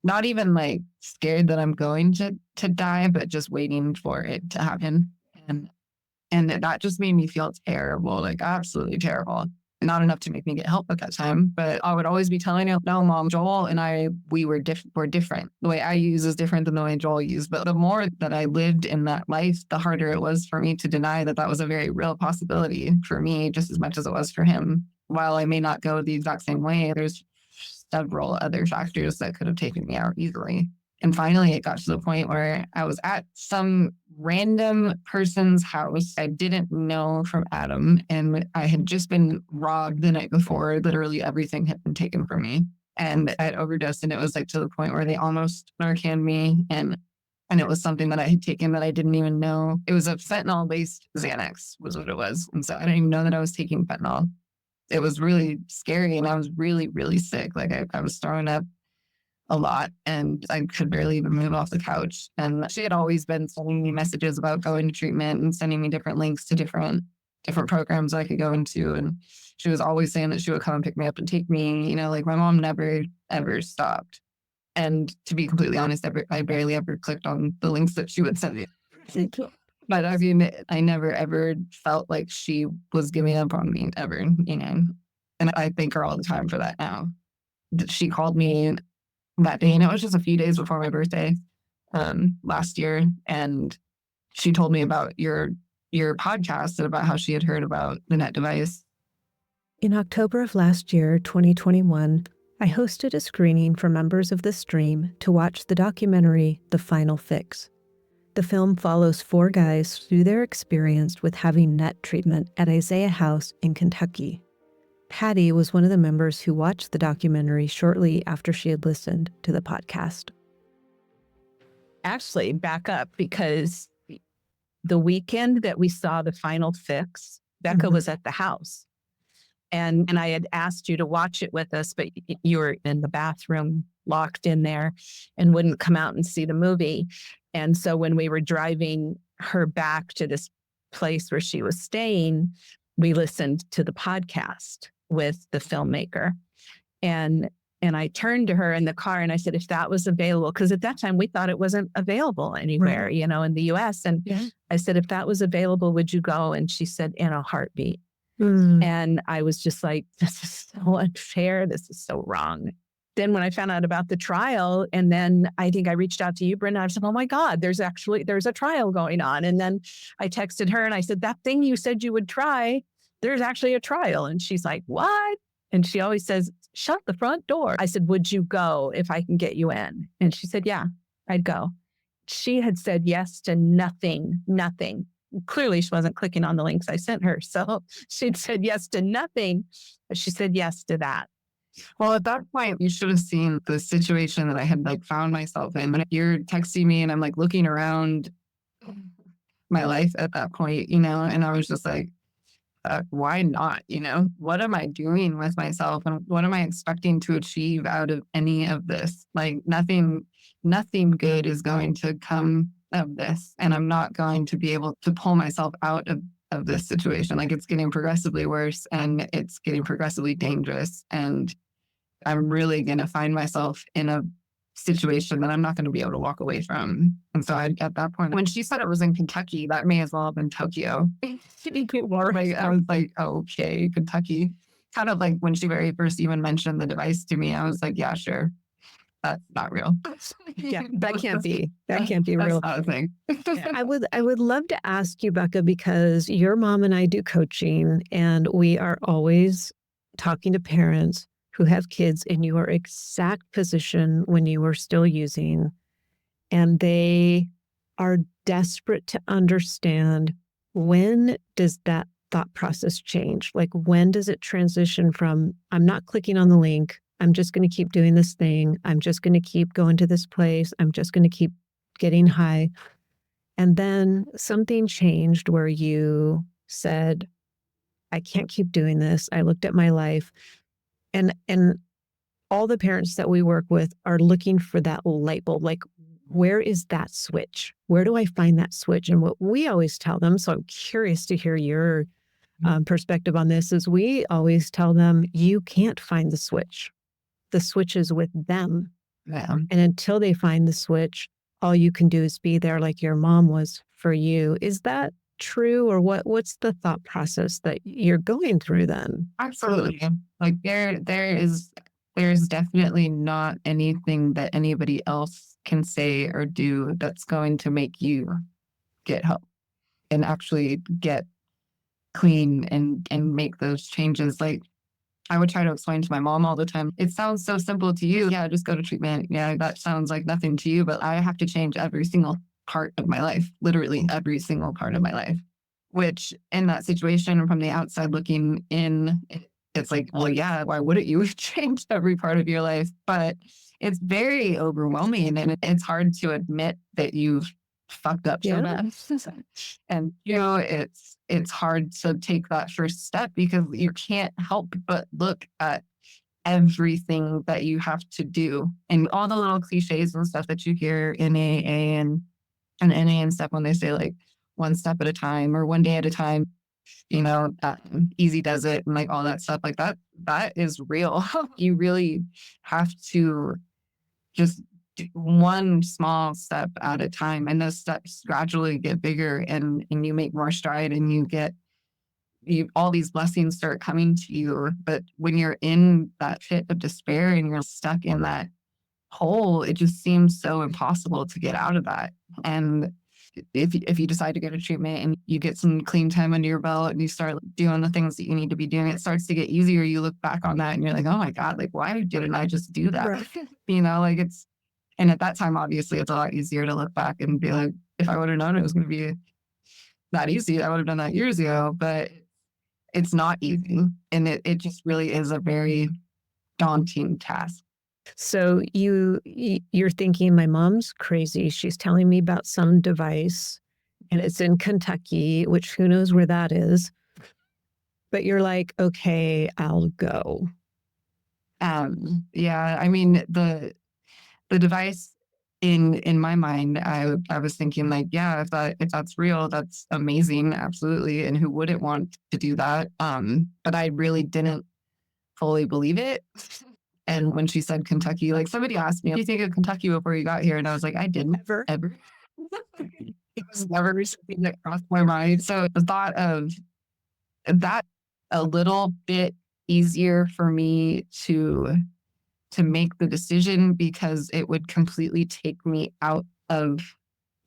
not even like scared that I'm going to die, but just waiting for it to happen. And that just made me feel terrible, like absolutely terrible. Not enough to make me get help at that time, but I would always be telling him, no, Mom, Joel and we're different. The way I use is different than the way Joel used. But the more that I lived in that life, the harder it was for me to deny that was a very real possibility for me, just as much as it was for him. While I may not go the exact same way, there's several other factors that could have taken me out easily. And finally, it got to the point where I was at some random person's house I didn't know from Adam. And I had just been robbed the night before. Literally everything had been taken from me. And I had overdosed. And it was like to the point where they almost Narcaned me. And it was something that I had taken that I didn't even know. It was a fentanyl-based Xanax was what it was. And so I didn't even know that I was taking fentanyl. It was really scary. And I was really, really sick. Like I was throwing up a lot and I could barely even move off the couch. And she had always been sending me messages about going to treatment and sending me different links to different programs I could go into. And she was always saying that she would come and pick me up and take me, like my mom never, ever stopped. And to be completely honest, I barely ever clicked on the links that she would send me. But I mean, I never, ever felt like she was giving up on me ever, And I thank her all the time for that now. She called me that day, and it was just a few days before my birthday last year, and she told me about your podcast and about how she had heard about the net device. In October of last year, 2021, I hosted a screening for members of the stream to watch the documentary The Final Fix. The film follows 4 guys through their experience with having net treatment at Isaiah House in Kentucky. Pattie was one of the members who watched the documentary shortly after she had listened to the podcast. Actually, back up, because the weekend that we saw The Final Fix, Becca was at the house. And I had asked you to watch it with us, but you were in the bathroom, locked in there, and wouldn't come out and see the movie. And so when we were driving her back to this place where she was staying, we listened to the podcast with the filmmaker. And I turned to her in the car and I said, if that was available, because at that time we thought it wasn't available anywhere, Right. in the US. And I said, if that was available, would you go? And she said, in a heartbeat. And I was just like, this is so unfair. This is so wrong. Then when I found out about the trial, and then I think I reached out to you, Brenda, I said, oh my God, there's a trial going on. And then I texted her and I said, that thing you said you would try, there's actually a trial. And she's like, what? And she always says, shut the front door. I said, would you go if I can get you in? And she said, yeah, I'd go. She had said yes to nothing. Clearly, she wasn't clicking on the links I sent her. So she'd said yes to nothing, but she said yes to that. Well, at that point, you should have seen the situation that I had found myself in. When you're texting me and I'm looking around my life at that point, and I was just like, why not? What am I doing with myself? And what am I expecting to achieve out of any of this? Nothing good is going to come of this. And I'm not going to be able to pull myself out of this situation. It's getting progressively worse and it's getting progressively dangerous. And I'm really going to find myself in a situation that I'm not going to be able to walk away from. And so at that point, when she said it was in Kentucky, that may as well have been Tokyo. I was like, okay, Kentucky. Kind of like when she very first even mentioned the device to me, I was like, yeah, sure. That's not real. Yeah, that can't be. That can't be real. That's not a thing. I would love to ask you, Becca, because your mom and I do coaching, and we are always talking to parents who have kids in your exact position when you were still using, and they are desperate to understand, when does that thought process change? When does it transition from, I'm not clicking on the link, I'm just going to keep doing this thing, I'm just going to keep going to this place, I'm just going to keep getting high. And then something changed where you said, I can't keep doing this. I looked at my life. And all the parents that we work with are looking for that light bulb. Where is that switch? Where do I find that switch? And what we always tell them, so I'm curious to hear your perspective on this, is we always tell them, you can't find the switch. The switch is with them. Yeah. And until they find the switch, all you can do is be there like your mom was for you. Is that true? Or what's the thought process that you're going through then? Absolutely. Like there's definitely not anything that anybody else can say or do that's going to make you get help and actually get clean and make those changes. Like I would try to explain to my mom all the time, it sounds so simple to you. Yeah, just go to treatment. Yeah, that sounds like nothing to you, but I have to change every single part of my life, literally every single part of my life. Which in that situation, from the outside looking in, it's like, well, yeah, why wouldn't you change every part of your life? But it's very overwhelming and it's hard to admit that you've fucked up so bad. And it's hard to take that first step because you can't help but look at everything that you have to do and all the little cliches and stuff that you hear in AA and NA and stuff when they say like one step at a time or one day at a time, easy does it and like all that stuff like that is real. You really have to just do one small step at a time, and those steps gradually get bigger and you make more stride and all these blessings start coming to you. But when you're in that pit of despair and you're stuck in that hole, it just seems so impossible to get out of that. And if you decide to go to treatment and you get some clean time under your belt and you start doing the things that you need to be doing, it starts to get easier. You look back on that and you're like, oh my God, like, why didn't I just do that? Right. And at that time, obviously, it's a lot easier to look back and be like, if I would have known it was going to be that easy, I would have done that years ago. But it's not easy. And it just really is a very daunting task. So you're thinking my mom's crazy. She's telling me about some device and it's in Kentucky, which who knows where that is. But you're like, okay, I'll go. Yeah, I mean the device in my mind, I was thinking like, yeah, if that's real, that's amazing, absolutely. And who wouldn't want to do that? But I really didn't fully believe it. And when she said Kentucky, like somebody asked me, do you think of Kentucky before you got here? And I was like, I didn't ever. It was never something that crossed my mind. So the thought of that a little bit easier for me to make the decision because it would completely take me out of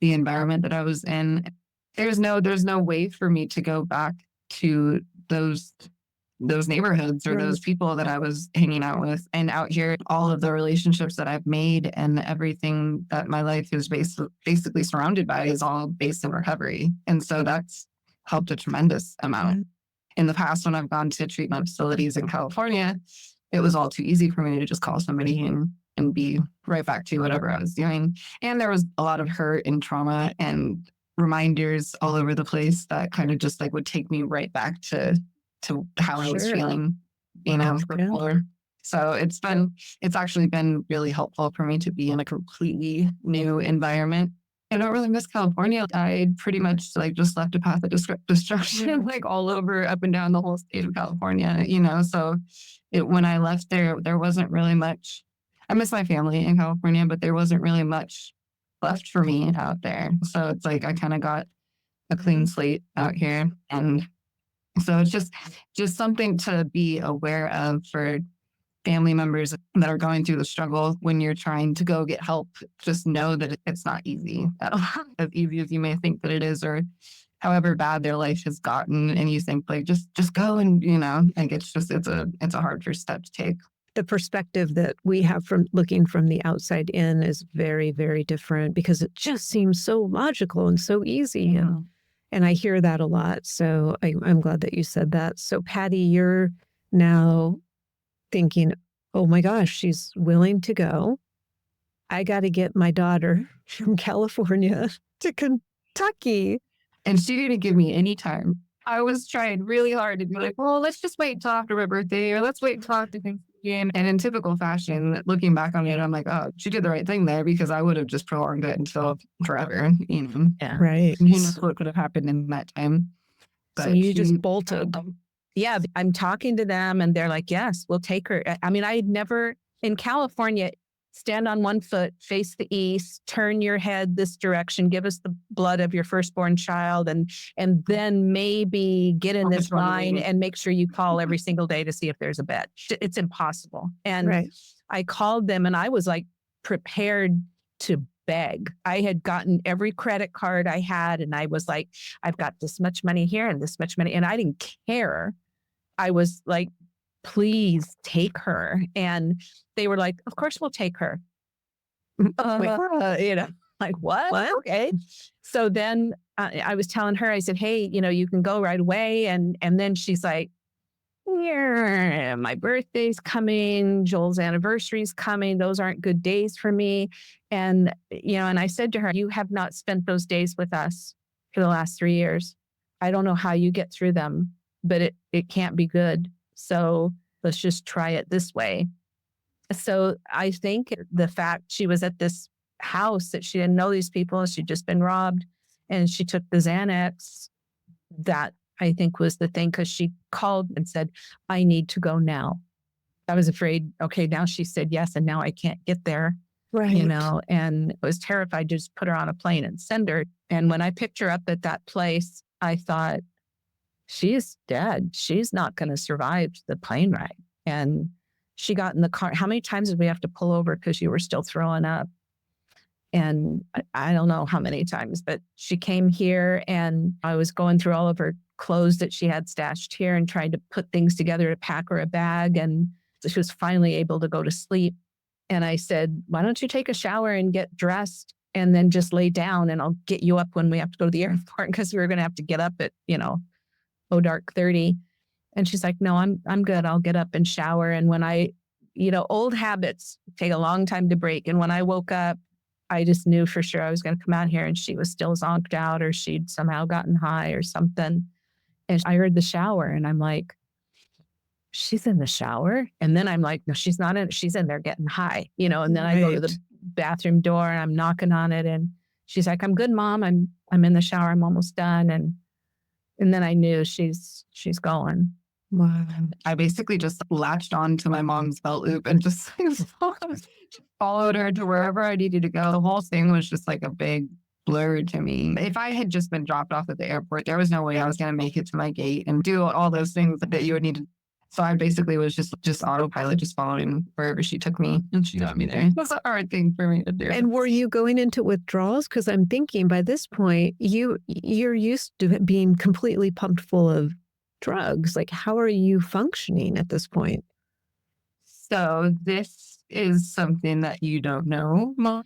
the environment that I was in. There's no way for me to go back to those neighborhoods or those people that I was hanging out with. And out here, all of the relationships that I've made and everything that my life is basically surrounded by is all based in recovery. And so that's helped a tremendous amount. In the past, when I've gone to treatment facilities in California, it was all too easy for me to just call somebody and be right back to whatever I was doing. And there was a lot of hurt and trauma and reminders all over the place that kind of just like would take me right back to how I was feeling, before. So it's actually been really helpful for me to be in a completely new environment. I don't really miss California. I pretty much like just left a path of destruction like all over, up and down the whole state of California, so when I left there wasn't really much. I miss my family in California, but there wasn't really much left for me out there. So it's like I kind of got a clean slate out here. And so it's just something to be aware of for family members that are going through the struggle when you're trying to go get help. Just know that it's not easy at all, as easy as you may think that it is, or however bad their life has gotten. And you think like, just go and, like it's a hard first step to take. The perspective that we have from looking from the outside in is very, very different because it just seems so logical and so easy. And I hear that a lot. So I'm glad that you said that. So Pattie, you're now thinking, oh my gosh, she's willing to go. I got to get my daughter from California to Kentucky. And she didn't give me any time. I was trying really hard to be like, well, let's just wait until after my birthday, or let's wait until after Thanksgiving. And in typical fashion, looking back on it, I'm like, oh, she did the right thing there because I would have just prolonged it until forever. Yeah. Right. Who knows what could have happened in that time. But so you just bolted. Yeah, I'm talking to them and they're like, yes, we'll take her. I mean, I had never, in California, stand on one foot, face the east, turn your head this direction, give us the blood of your firstborn child, and then maybe get in this line and make sure you call every single day to see if there's a bed. It's impossible. And I called them and I was like prepared to beg. I had gotten every credit card I had and I was like, I've got this much money here and this much money. And I didn't care. I was like, please take her. And they were like, of course we'll take her. Like what? Okay. So then I was telling her, I said, hey, you can go right away. And then she's like, yeah, my birthday's coming, Joel's anniversary's coming. Those aren't good days for me. And, and I said to her, you have not spent those days with us for the last 3 years. I don't know how you get through them, but it can't be good. So let's just try it this way. So I think the fact she was at this house that she didn't know these people, she'd just been robbed, and she took the Xanax, that I think was the thing, because she called and said, I need to go now. I was afraid, okay, now she said yes, and now I can't get there. Right. And I was terrified to just put her on a plane and send her. And when I picked her up at that place, I thought, she is dead. She's not going to survive the plane ride. And she got in the car. How many times did we have to pull over because you were still throwing up? And I don't know how many times, but she came here and I was going through all of her clothes that she had stashed here and trying to put things together to pack her a bag. And she was finally able to go to sleep. And I said, why don't you take a shower and get dressed and then just lay down and I'll get you up when we have to go to the airport, because we were going to have to get up at, dark 30. And she's like, no, I'm good. I'll get up and shower. And when old habits take a long time to break. And when I woke up, I just knew for sure I was going to come out here and she was still zonked out, or she'd somehow gotten high or something. And I heard the shower and I'm like, she's in the shower. And then I'm like, no, she's not she's in there getting high, and then I go to the bathroom door and I'm knocking on it. And she's like, I'm good, Mom. I'm in the shower. I'm almost done. And then I knew she's going. Wow. I basically just latched on to my mom's belt loop and just followed her to wherever I needed to go. The whole thing was just like a big blur to me. If I had just been dropped off at the airport, there was no way I was going to make it to my gate and do all those things that you would need to. So I basically was just autopilot, just following wherever she took me, and she got me there. That's a hard thing for me to do. And were you going into withdrawals? Because I'm thinking by this point, you're used to being completely pumped full of drugs. Like, how are you functioning at this point? So this is something that you don't know, Mom.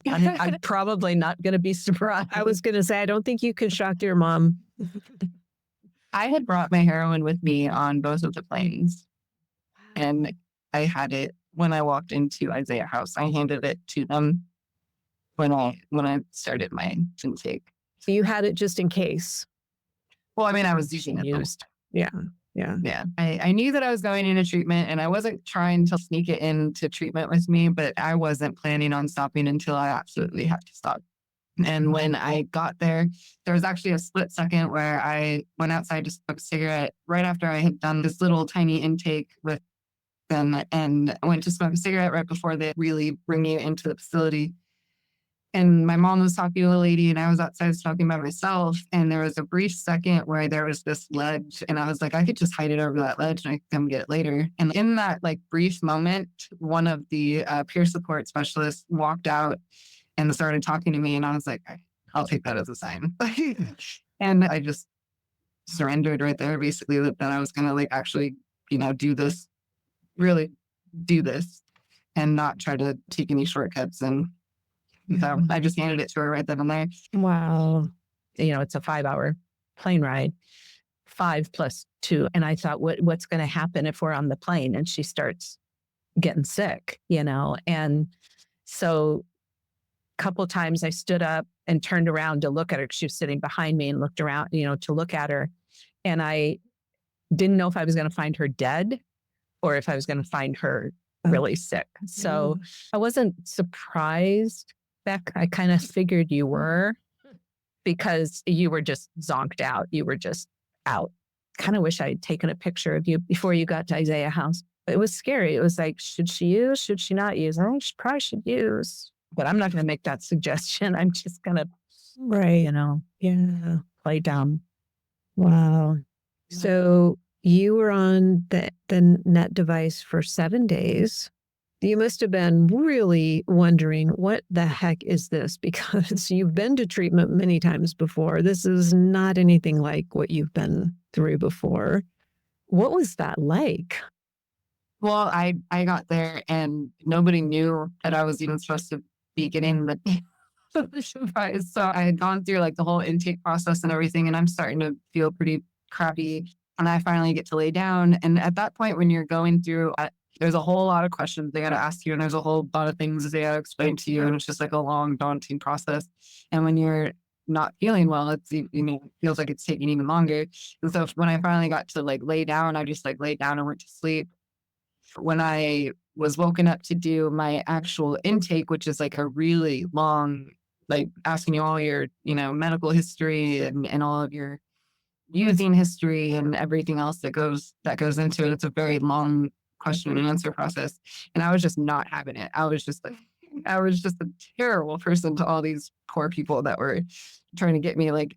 I'm probably not going to be surprised. I was going to say, I don't think you can shock your mom. I had brought my heroin with me on both of the planes, and I had it when I walked into Isaiah House. I handed it to them when I started my intake. So you had it just in case. Well, I mean, I was using it. Yeah. I knew that I was going into treatment, and I wasn't trying to sneak it into treatment with me, but I wasn't planning on stopping until I absolutely had to stop. And when I got there was actually a split second where I went outside to smoke a cigarette right after I had done this little tiny intake with them, and I went to smoke a cigarette right before they really bring you into the facility. And my mom was talking to a lady and I was outside talking by myself. And there was a brief second where there was this ledge and I was like, I could just hide it over that ledge and I could come get it later. And in that brief moment, one of the peer support specialists walked out and started talking to me. And I was like, I'll take that as a sign. And I just surrendered right there, basically, that I was going to actually, do this, really do this and not try to take any shortcuts. And so I just handed it to her right then and there. Wow. It's a 5-hour plane ride, 5 + 2. And I thought, what's going to happen if we're on the plane and she starts getting sick, And so a couple of times I stood up and turned around to look at her. She was sitting behind me and looked around, to look at her. And I didn't know if I was going to find her dead or if I was going to find her really sick. So I wasn't surprised, Beck. I kind of figured you were, because you were just zonked out. You were just out. Kind of wish I had taken a picture of you before you got to Isaiah House. It was scary. It was like, should she use? Should she not use? I think she probably should use, but I'm not going to make that suggestion. I'm just going to, Right. Yeah. play dumb. Wow. So you were on the net device for 7 days. You must have been really wondering, what the heck is this? Because you've been to treatment many times before. This is not anything like what you've been through before. What was that like? Well, I got there and nobody knew that I was even supposed to be getting the advice. So I had gone through like the whole intake process and everything, and I'm starting to feel pretty crappy. And I finally get to lay down. And at that point, when you're going through, there's a whole lot of questions they got to ask you, and there's a whole lot of things they got to explain to you. And it's just like a long, daunting process. And when you're not feeling well, it feels like it's taking even longer. And so when I finally got to like lay down, I just like laid down and went to sleep. When I was woken up to do my actual intake, which is like a really long, like asking you all your, medical history and all of your using history and everything else that goes into it. It's a very long question and answer process. And I was just not having it. I was just a terrible person to all these poor people that were trying to get me like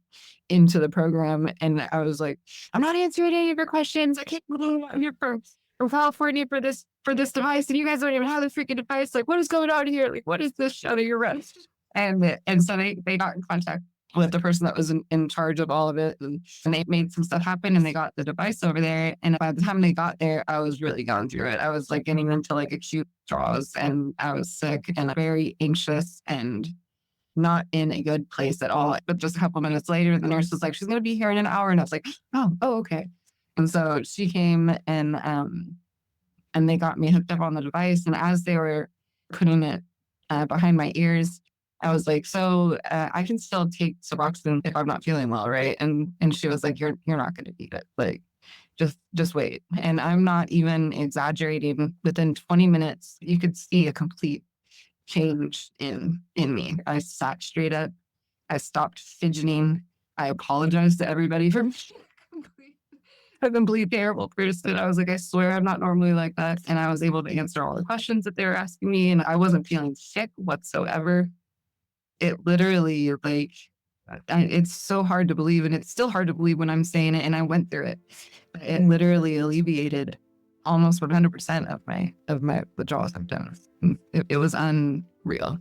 into the program. And I was like, I'm not answering any of your questions. I can't believe I'm here from California for this device, and you guys don't even have the freaking device. Like, what is going on here? Like, what is this show that you're running? And so they got in contact with the person that was in charge of all of it, and they made some stuff happen, and they got the device over there. And by the time they got there, I was really going through it. I was like getting into like acute withdrawals, and I was sick and very anxious and not in a good place at all. But just a couple minutes later, the nurse was like, she's going to be here in an hour. And I was like, oh, okay. And so she came and they got me hooked up on the device. And as they were putting it behind my ears, I was like, so I can still take Suboxone if I'm not feeling well, right? And she was like, you're not going to need it. Like, just wait. And I'm not even exaggerating. Within 20 minutes, you could see a complete change in me. I sat straight up. I stopped fidgeting. I apologized to everybody for a complete terrible person. I was like, I swear I'm not normally like that. And I was able to answer all the questions that they were asking me. And I wasn't feeling sick whatsoever. It literally, like, it's so hard to believe. And it's still hard to believe when I'm saying it. And I went through it. It literally alleviated almost 100% of my withdrawal symptoms. It was unreal.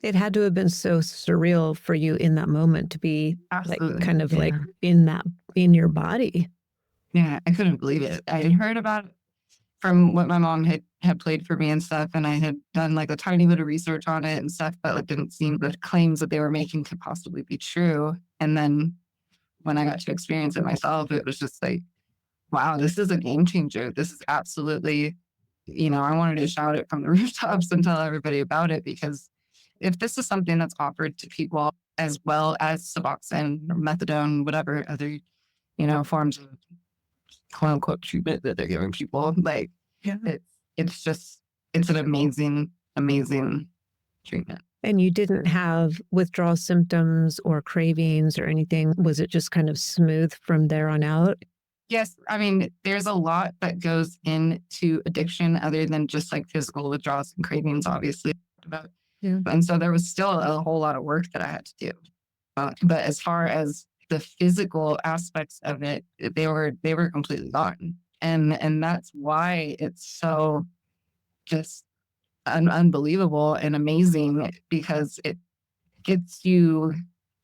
It had to have been so surreal for you in that moment to be Absolutely. like kind of like in your body. Yeah, I couldn't believe it. I had heard about it from what my mom had played for me and stuff, and I had done like a tiny bit of research on it and stuff, but it didn't seem the claims that they were making could possibly be true. And then when I got to experience it myself, it was just like, wow, this is a game changer. This is absolutely, I wanted to shout it from the rooftops and tell everybody about it, because if this is something that's offered to people as well as Suboxone or methadone, whatever other, forms of quote unquote treatment that they're giving people, like, it's an amazing, amazing treatment. And you didn't have withdrawal symptoms or cravings or anything. Was it just kind of smooth from there on out? Yes. I mean, there's a lot that goes into addiction other than just like physical withdrawals and cravings, obviously. Yeah. And so there was still a whole lot of work that I had to do. But as far as the physical aspects of it, they were completely gone. And that's why it's so just unbelievable and amazing, because it gets you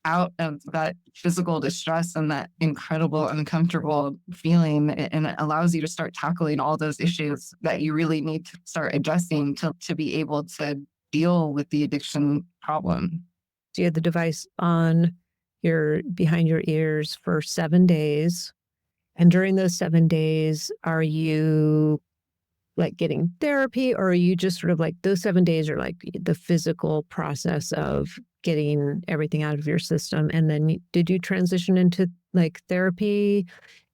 out of that physical distress and that incredible uncomfortable feeling, and it allows you to start tackling all those issues that you really need to start addressing to be able to deal with the addiction problem. So you had the device on behind your ears for 7 days. And during those 7 days, are you like getting therapy, or are you just sort of like those 7 days are like the physical process of getting everything out of your system? And then did you transition into like therapy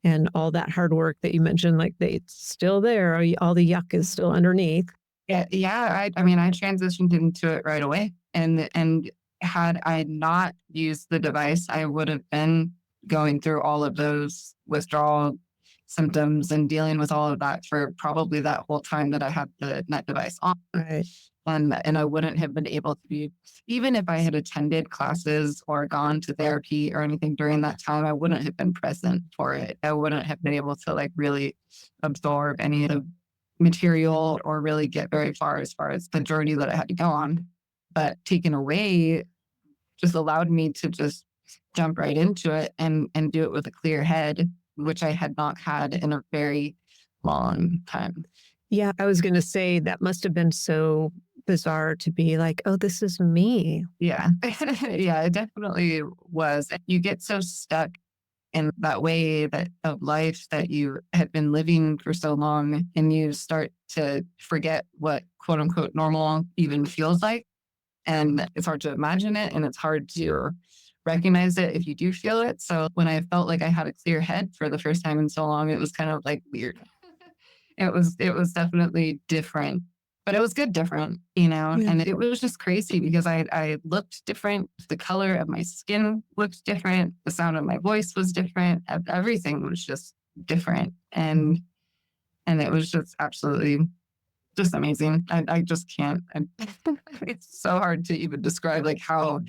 and all that hard work that you mentioned, like it's still there? All the yuck is still underneath? Yeah. I mean, I transitioned into it right away. And had I not used the device, I would have been going through all of those withdrawal symptoms and dealing with all of that for probably that whole time that I had the net device on. Right. And I wouldn't have been able to be, even if I had attended classes or gone to therapy or anything during that time, I wouldn't have been present for it. I wouldn't have been able to like really absorb any of the material or really get very far as the journey that I had to go on. But taken away just allowed me to just jump right into it and do it with a clear head, which I had not had in a very long time. Yeah, I was going to say that must have been so bizarre to be like, oh, this is me. Yeah. Yeah, it definitely was. You get so stuck in that way that of life that you had been living for so long, and you start to forget what quote unquote normal even feels like. And it's hard to imagine it, and it's hard to recognize it if you do feel it. So when I felt like I had a clear head for the first time in so long, it was kind of like weird. It was definitely different, but it was good different, Yeah. and it was just crazy because I looked different. The color of my skin looked different. The sound of my voice was different. Everything was just different. And it was just absolutely just amazing. I just can't. It's so hard to even describe like how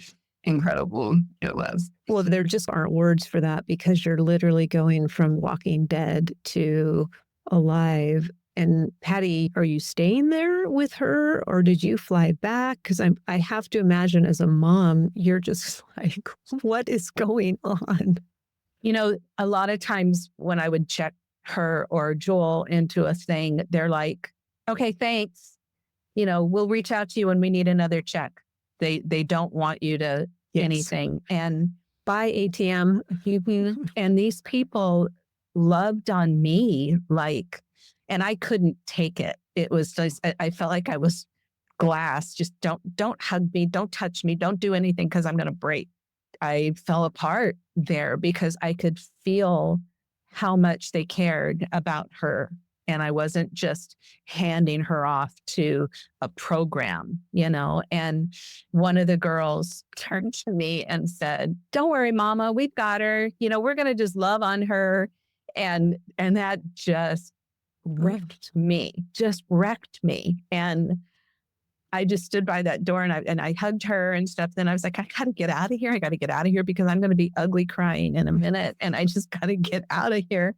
incredible it was. Well, there just aren't words for that because you're literally going from Walking Dead to alive. And Pattie, are you staying there with her or did you fly back? Because I have to imagine as a mom, you're just like, what is going on? A lot of times when I would check her or Joel into a thing, they're like, okay, thanks. We'll reach out to you when we need another check. They don't want you to anything. And By ATM. and these people loved on me and I couldn't take it. It was just, I felt like I was glass. Just don't hug me, don't touch me, don't do anything because I'm going to break. I fell apart there because I could feel how much they cared about her. And I wasn't just handing her off to a program, And one of the girls turned to me and said, "Don't worry, Mama, we've got her. We're going to just love on her." And that just wrecked me, And I just stood by that door and I hugged her and stuff. Then I was like, I got to get out of here. I got to get out of here because I'm going to be ugly crying in a minute. And I just got to get out of here.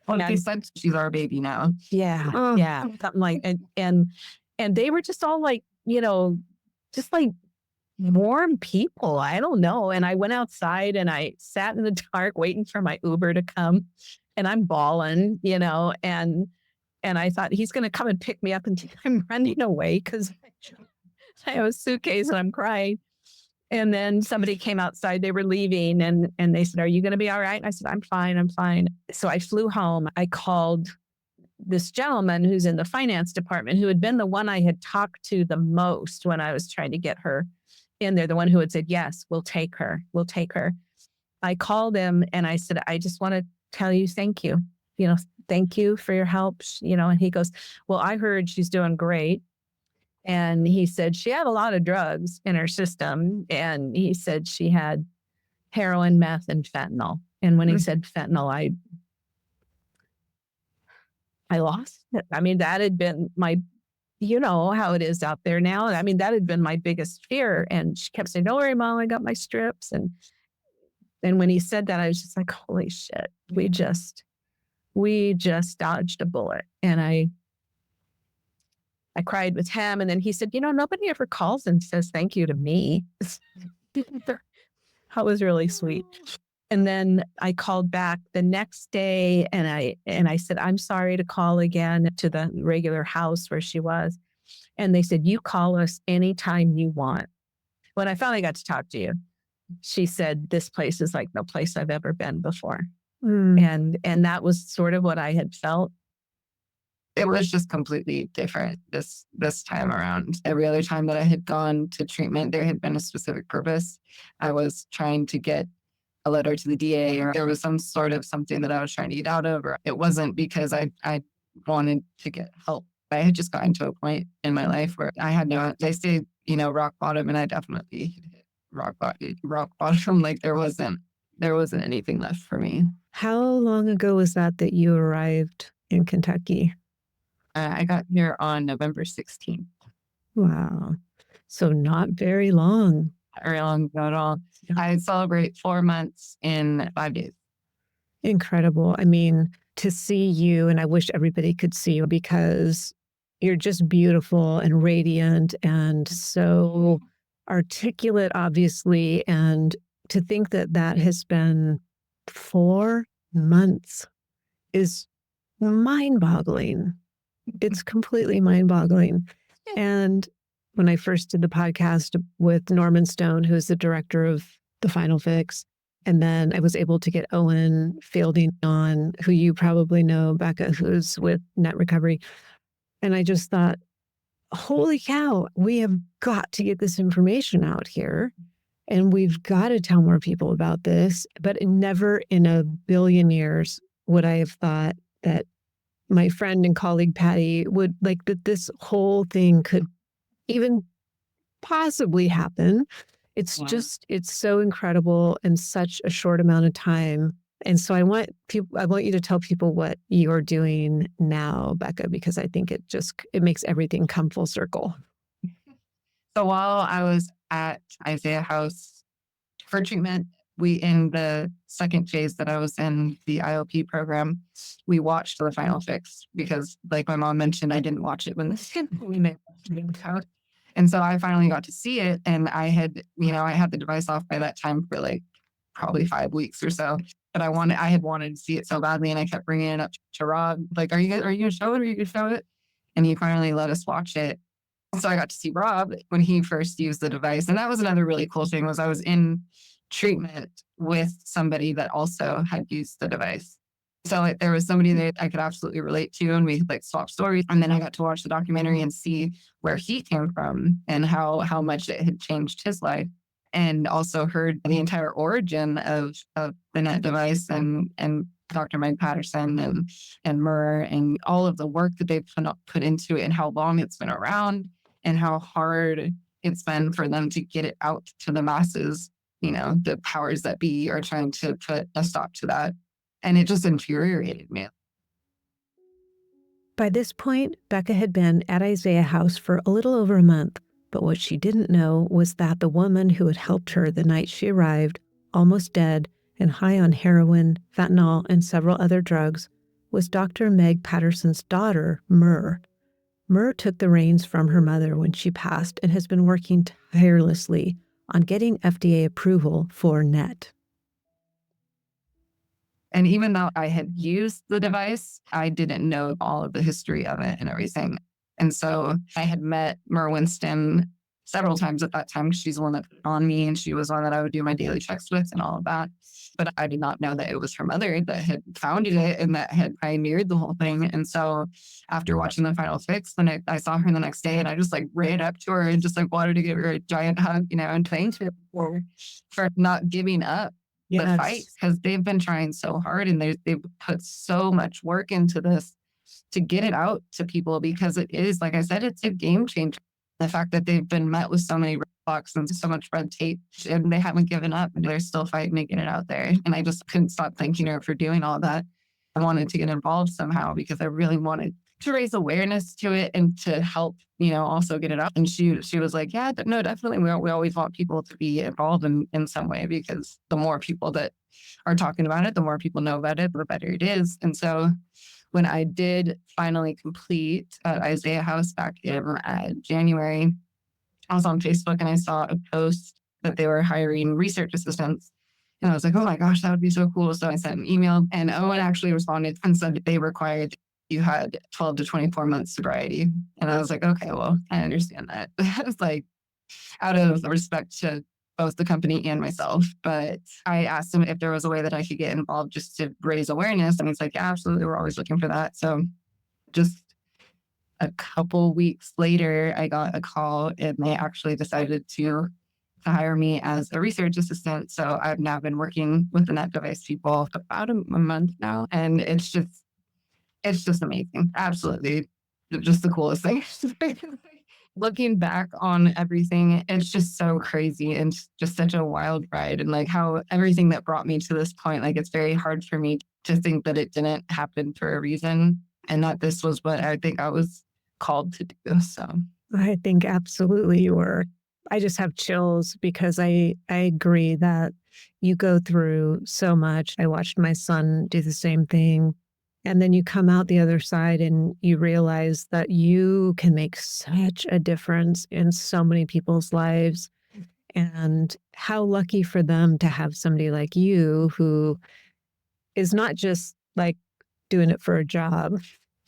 Well, they said she's our baby now. Yeah. Yeah. Something like, and they were just all like, just like warm people. I don't know. And I went outside and I sat in the dark waiting for my Uber to come and I'm bawling, and I thought he's going to come and pick me up and I'm running away because I have a suitcase and I'm crying. And then somebody came outside, they were leaving and they said, "Are you going to be all right?" And I said, I'm fine. So I flew home. I called this gentleman who's in the finance department who had been the one I had talked to the most when I was trying to get her in there, the one who had said, "Yes, we'll take her. I called him and I said, "I just want to tell you thank you. Thank you for your help." And he goes, "Well, I heard she's doing great." And he said she had a lot of drugs in her system. And he said she had heroin, meth, and fentanyl. And when he said fentanyl, I lost it. I mean, that had been my, how it is out there now. I mean, that had been my biggest fear. And she kept saying, "Don't worry, Mom, I got my strips." And when he said that, I was just like, holy shit, we just dodged a bullet. And I cried with him. And then he said, "Nobody ever calls and says thank you to me." That was really sweet. And then I called back the next day and I said, "I'm sorry to call again," to the regular house where she was. And they said, "You call us anytime you want." When I finally got to talk to you, she said, "This place is like no place I've ever been before." And that was sort of what I had felt. It was just completely different this time around. Every other time that I had gone to treatment, there had been a specific purpose. I was trying to get a letter to the DA, or there was some sort of something that I was trying to get out of, or it wasn't because I wanted to get help. I had just gotten to a point in my life where I had they say, rock bottom, and I definitely hit rock bottom. Like there wasn't there wasn't anything left for me. How long ago was that you arrived in Kentucky? I got here on November 16th. Wow. So not very long. Not very long ago at all. I celebrate 4 months in 5 days. Incredible. I mean, to see you, and I wish everybody could see you because you're just beautiful and radiant and so articulate, obviously. And to think that has been 4 months is mind-boggling. It's completely mind-boggling. And when I first did the podcast with Norman Stone, who's the director of The Final Fix, and then I was able to get Owen Fielding on, who you probably know, Becca, who's with Net Recovery. And I just thought, holy cow, we have got to get this information out here. And we've got to tell more people about this. But never in a billion years would I have thought that my friend and colleague Pattie would like that this whole thing could even possibly happen. It's just, it's so incredible in such a short amount of time. And so I want you to tell people what you're doing now, Becca, because I think it makes everything come full circle. So while I was at Isaiah House for treatment, in the second phase that I was in, the IOP program, we watched The Final Fix because, like my mom mentioned, I didn't watch it when we made it. And so I finally got to see it, and I had the device off by that time for like probably 5 weeks or so. But I had wanted to see it so badly, and I kept bringing it up to Rob, like, are you gonna show it? Are you gonna show it? And he finally let us watch it. So I got to see Rob when he first used the device, and that was another really cool thing. Was I was in treatment with somebody that also had used the device. So there was somebody that I could absolutely relate to, and we like swap stories. And then I got to watch the documentary and see where he came from and how much it had changed his life, and also heard the entire origin of the net device and Dr. Mike Patterson and Murr and all of the work that they've put into it and how long it's been around and how hard it's been for them to get it out to the masses. The powers that be are trying to put a stop to that. And it just infuriated me. By this point, Becca had been at Isaiah House for a little over a month, but what she didn't know was that the woman who had helped her the night she arrived, almost dead and high on heroin, fentanyl, and several other drugs, was Dr. Meg Patterson's daughter, Murr. Murr took the reins from her mother when she passed and has been working tirelessly on getting FDA approval for NET. And even though I had used the device, I didn't know all of the history of it and everything. And so I had met Murr Winston several times at that time. She's the one that put it on me, and she was one that I would do my daily checks with and all of that. But I did not know that it was her mother that had founded it and that had pioneered the whole thing. And so after watching The Final Fix, I saw her the next day, and I just like ran up to her and just like wanted to give her a giant hug, and thanked her for not giving up the fight, because they've been trying so hard and they've put so much work into this to get it out to people, because it is, like I said, it's a game changer. The fact that they've been met with so many roadblocks and so much red tape, and they haven't given up, and they're still fighting to get it out there. And I just couldn't stop thanking her for doing all that. I wanted to get involved somehow because I really wanted to raise awareness to it and to help, also get it out. And she was like, yeah, no, definitely. We always want people to be involved in some way, because the more people that are talking about it, the more people know about it, the better it is. And so when I did finally complete at Isaiah House back in January, I was on Facebook and I saw a post that they were hiring research assistants. And I was like, oh my gosh, that would be so cool. So I sent an email, and Owen actually responded and said that they required you had 12 to 24 months sobriety. And I was like, okay, well, I understand that. It's like out of respect to both the company and myself. But I asked him if there was a way that I could get involved just to raise awareness. And he's like, yeah, absolutely. We're always looking for that. So just a couple weeks later, I got a call, and they actually decided to hire me as a research assistant. So I've now been working with the Net Device people for about a month now. And it's just amazing. Absolutely. Just the coolest thing. looking back on everything, it's just so crazy and just such a wild ride. And like how everything that brought me to this point, like it's very hard for me to think that it didn't happen for a reason and that this was what I think I was called to do. So I think absolutely you were. I just have chills because I agree that you go through so much. I watched my son do the same thing. And then you come out the other side and you realize that you can make such a difference in so many people's lives. And how lucky for them to have somebody like you who is not just like doing it for a job,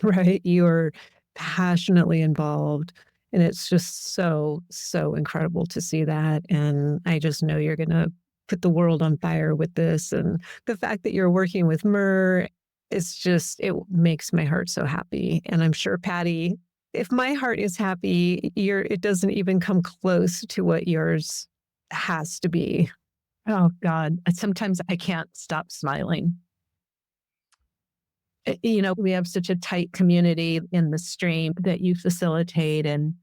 right? You're passionately involved. And it's just so, so incredible to see that. And I just know you're going to put the world on fire with this. And the fact that you're working with Myrrh, it makes my heart so happy. And I'm sure, Pattie, if my heart is happy, it doesn't even come close to what yours has to be. Oh, God. Sometimes I can't stop smiling. We have such a tight community in the stream that you facilitate. And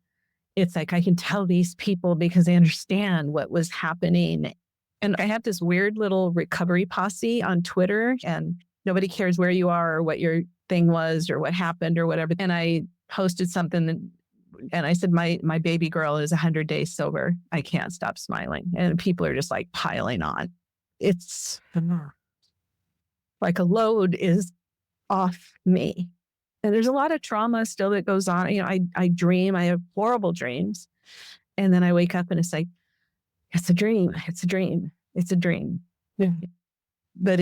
it's like, I can tell these people because they understand what was happening. And I have this weird little recovery posse on Twitter, and nobody cares where you are or what your thing was or what happened or whatever. And I posted something and I said, my baby girl is 100 days sober. I can't stop smiling. And people are just like piling on. It's like a load is off me. And there's a lot of trauma still that goes on. I dream, I have horrible dreams. And then I wake up and it's like, it's a dream. It's a dream. It's a dream. Yeah. But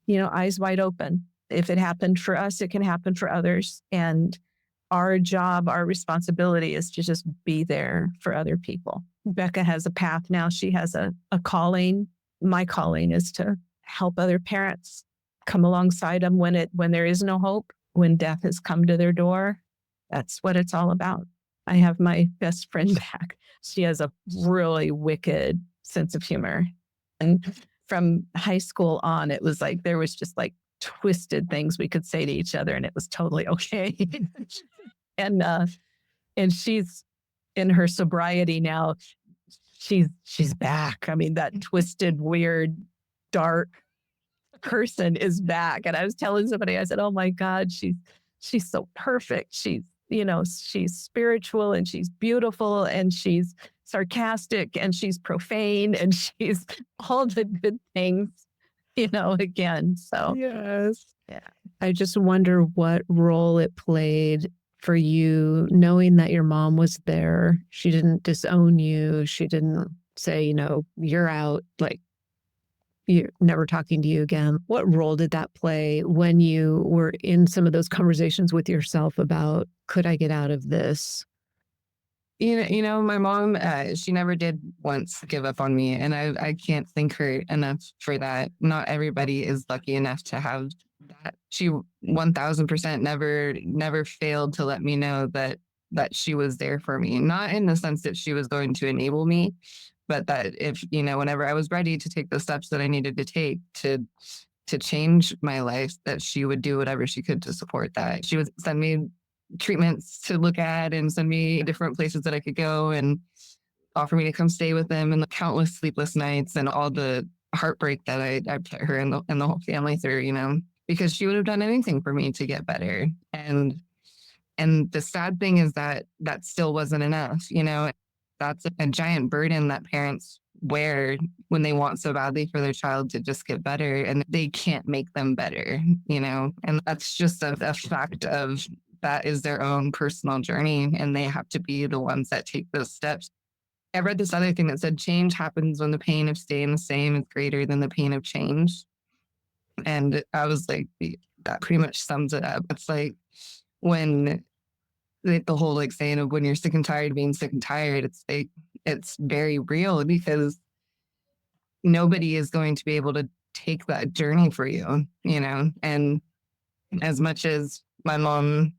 eyes wide open. If it happened for us, it can happen for others. And our job, our responsibility is to just be there for other people. Rebekah has a path now. She has a calling. My calling is to help other parents come alongside them when there is no hope, when death has come to their door. That's what it's all about. I have my best friend back. She has a really wicked sense of humor. And from high school on, it was like, there was just like twisted things we could say to each other and it was totally okay. And she's in her sobriety now. She's back. I mean, that twisted, weird, dark person is back. And I was telling somebody, I said, oh my God, she's so perfect. She's spiritual and she's beautiful and she's sarcastic and she's profane and she's all the good things, again. So yes. Yeah. I just wonder what role it played for you knowing that your mom was there. She didn't disown you. She didn't say, you're out, like you're never talking to you again. What role did that play when you were in some of those conversations with yourself about, could I get out of this? My mom, she never did once give up on me. And I can't thank her enough for that. Not everybody is lucky enough to have that. She 1000% never failed to let me know that she was there for me. Not in the sense that she was going to enable me, but that if, whenever I was ready to take the steps that I needed to take to change my life, that she would do whatever she could to support that. She would send me treatments to look at and send me different places that I could go and offer me to come stay with them, and the countless sleepless nights and all the heartbreak that I put her and the whole family through, because she would have done anything for me to get better. And the sad thing is that still wasn't enough, that's a giant burden that parents wear when they want so badly for their child to just get better, and they can't make them better, and that's just a fact of that is their own personal journey, and they have to be the ones that take those steps. I read this other thing that said change happens when the pain of staying the same is greater than the pain of change. And I was like, that pretty much sums it up. It's like when the whole like saying of when you're sick and tired of being sick and tired, it's like, it's very real because nobody is going to be able to take that journey for you, and as much as my mom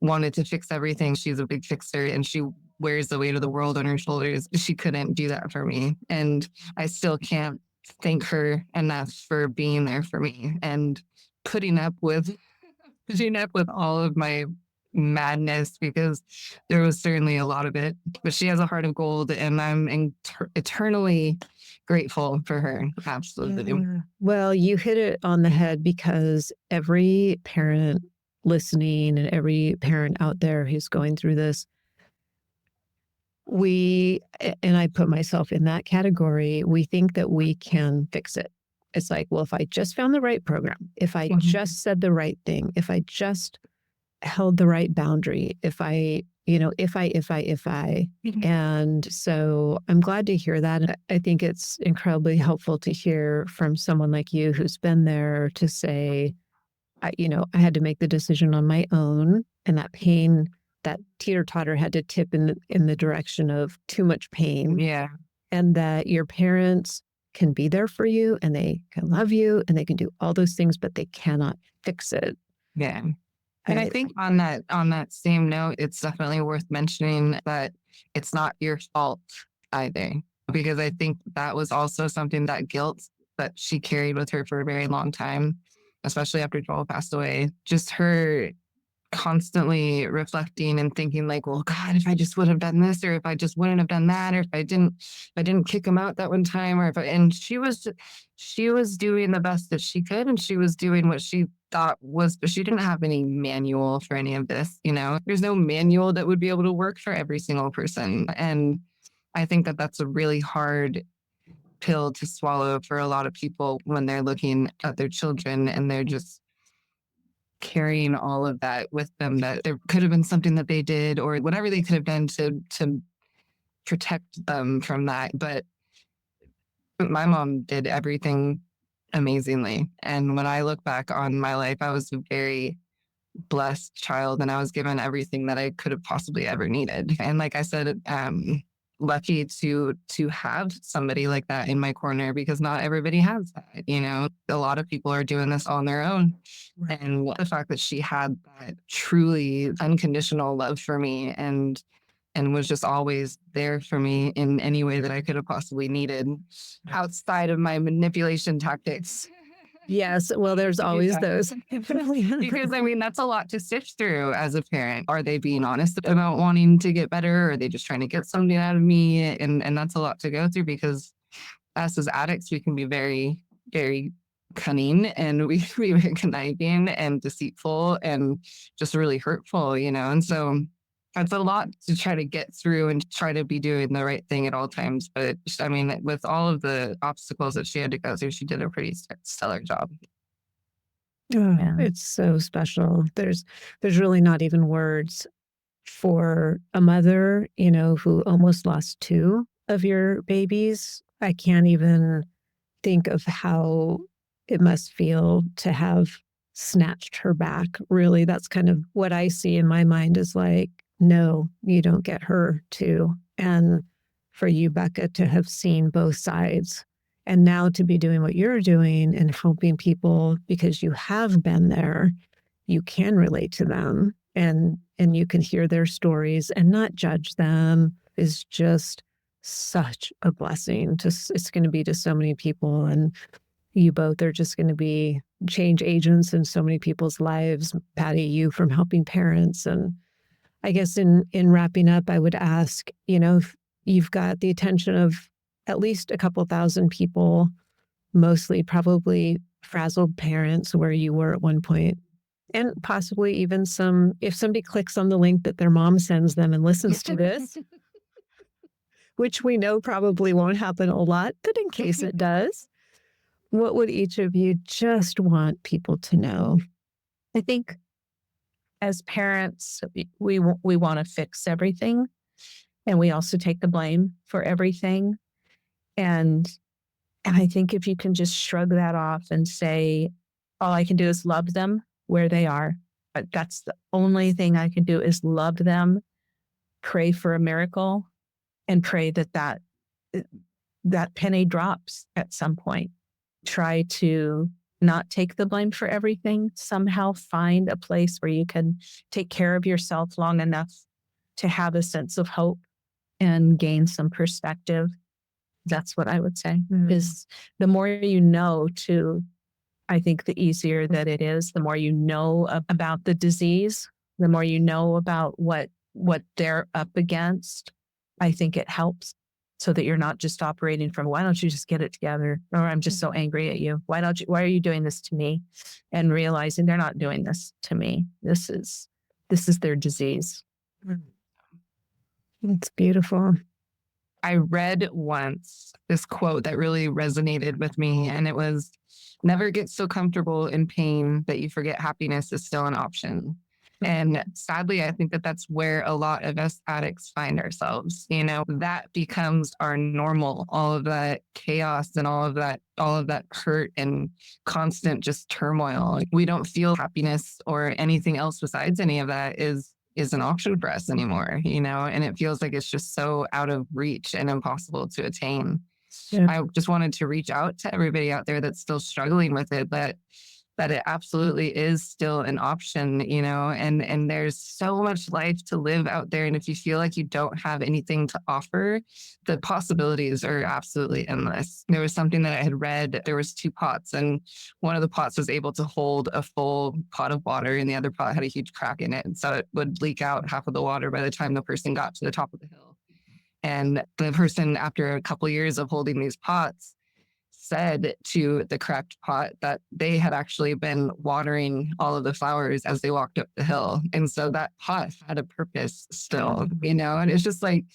wanted to fix everything, she's a big fixer and she wears the weight of the world on her shoulders. She couldn't do that for me. And I still can't thank her enough for being there for me and putting up with all of my madness because there was certainly a lot of it. But she has a heart of gold, and I'm eternally grateful for her. Absolutely. Yeah. Well, you hit it on the head because every parent listening and every parent out there who's going through this, and I put myself in that category, we think that we can fix it. It's like, well, if I just found the right program, if I just said the right thing, if I just held the right boundary, if I. And so I'm glad to hear that. I think it's incredibly helpful to hear from someone like you who's been there to say, I had to make the decision on my own, and that pain, that teeter-totter had to tip in the direction of too much pain. Yeah. And that your parents can be there for you, and they can love you, and they can do all those things, but they cannot fix it. Yeah. And I think on that same note, it's definitely worth mentioning that it's not your fault either, because I think that was also something, that guilt that she carried with her for a very long time, especially after Joel passed away. Just her constantly reflecting and thinking like, well, God, if I just would have done this, or if I just wouldn't have done that, or if I didn't kick him out that one time, or and she was doing the best that she could, and she was doing what she thought was, but she didn't have any manual for any of this. There's no manual that would be able to work for every single person. And I think that that's a really hard pill to swallow for a lot of people when they're looking at their children and they're just carrying all of that with them, that there could have been something that they did or whatever they could have done to protect them from that. But my mom did everything amazingly. And when I look back on my life, I was a very blessed child, and I was given everything that I could have possibly ever needed. And like I said, lucky to have somebody like that in my corner, because not everybody has that. A lot of people are doing this on their own. Right. And the fact that she had that truly unconditional love for me and was just always there for me in any way that I could have possibly needed outside of my manipulation tactics. Yes. Well, there's always those. Because that's a lot to sift through as a parent. Are they being honest about wanting to get better? Or are they just trying to get something out of me? And that's a lot to go through, because us as addicts, we can be very, very cunning, and we can be very conniving and deceitful and just really hurtful, And so it's a lot to try to get through and try to be doing the right thing at all times. But with all of the obstacles that she had to go through, she did a pretty stellar job. Oh, yeah. It's so special. There's really not even words for a mother, who almost lost 2 of your babies. I can't even think of how it must feel to have snatched her back. Really, that's kind of what I see in my mind, is like, no, you don't get her too. And for you, Becca, to have seen both sides, and now to be doing what you're doing and helping people because you have been there, you can relate to them, and you can hear their stories and not judge them, is just such a blessing. It's going to be to so many people. And you both are just going to be change agents in so many people's lives. Pattie, you from helping parents. And I guess in wrapping up, I would ask, if you've got the attention of at least a couple thousand people, mostly probably frazzled parents where you were at one point, and possibly even if somebody clicks on the link that their mom sends them and listens to this, which we know probably won't happen a lot, but in case it does, what would each of you just want people to know? I think as parents, we want to fix everything, and we also take the blame for everything. And I think if you can just shrug that off and say, all I can do is love them where they are. That's the only thing I can do, is love them, pray for a miracle, and pray that penny drops at some point. Try to not take the blame for everything. Somehow find a place where you can take care of yourself long enough to have a sense of hope and gain some perspective. That's what I would say, is the more you know, I think the easier that it is, the more you know about the disease, the more you know about what they're up against, I think it helps so that you're not just operating from, why don't you just get it together? Or I'm just so angry at you. Why are you doing this to me? And realizing they're not doing this to me. This is their disease. It's beautiful. I read once this quote that really resonated with me, and it was, never get so comfortable in pain that you forget happiness is still an option. And sadly, I think that that's where a lot of us addicts find ourselves. That becomes our normal, all of that chaos and all of that hurt and constant just turmoil. We don't feel happiness or anything else besides any of that is an option for us anymore, and it feels like it's just so out of reach and impossible to attain. Yeah. I just wanted to reach out to everybody out there that's still struggling with it, but that it absolutely is still an option, and there's so much life to live out there. And if you feel like you don't have anything to offer, the possibilities are absolutely endless. There was something that I had read. There was 2 pots, and one of the pots was able to hold a full pot of water, and the other pot had a huge crack in it. And so it would leak out half of the water by the time the person got to the top of the hill. And the person, after a couple of years of holding these pots, said to the cracked pot that they had actually been watering all of the flowers as they walked up the hill. And so that pot had a purpose still, and it's just like,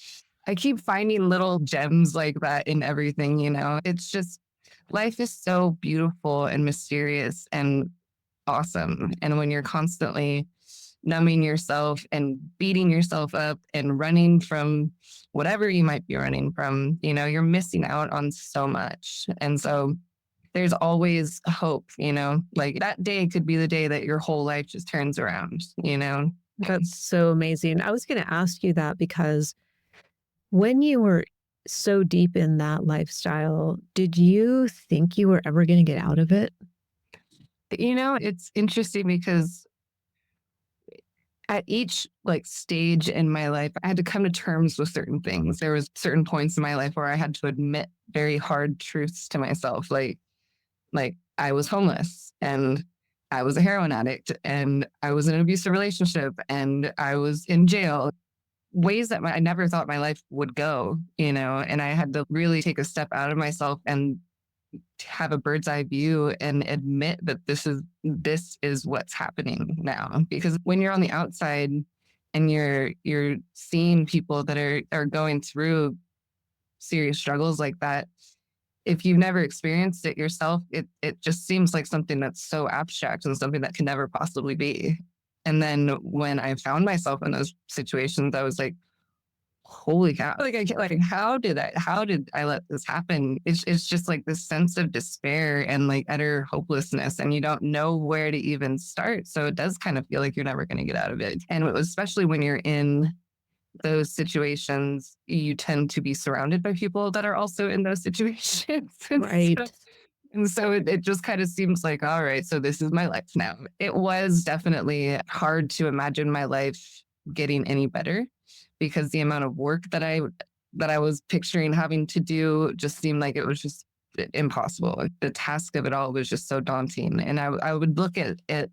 I keep finding little gems like that in everything, It's just, life is so beautiful and mysterious and awesome. And when you're constantly numbing yourself and beating yourself up and running from whatever you might be running from, you're missing out on so much. And so there's always hope, like that day could be the day that your whole life just turns around, That's so amazing. I was going to ask you that because when you were so deep in that lifestyle, did you think you were ever going to get out of it? It's interesting because at each stage in my life, I had to come to terms with certain things. There was certain points in my life where I had to admit very hard truths to myself, like I was homeless and I was a heroin addict and I was in an abusive relationship and I was in jail. Ways that I never thought my life would go, and I had to really take a step out of myself and have a bird's eye view and admit that this is what's happening now. Because when you're on the outside and you're seeing people that are going through serious struggles like that, if you've never experienced it yourself, it just seems like something that's so abstract and something that can never possibly be. And then when I found myself in those situations, I was like, holy cow, how did I let this happen? It's just like this sense of despair and utter hopelessness, and you don't know where to even start. So it does kind of feel like you're never going to get out of it. And especially when you're in those situations, you tend to be surrounded by people that are also in those situations. Right. And so it just kind of seems like, all right, so this is my life now. It was definitely hard to imagine my life getting any better because the amount of work that I was picturing having to do just seemed like it was just impossible. The task of it all was just so daunting. And I would look at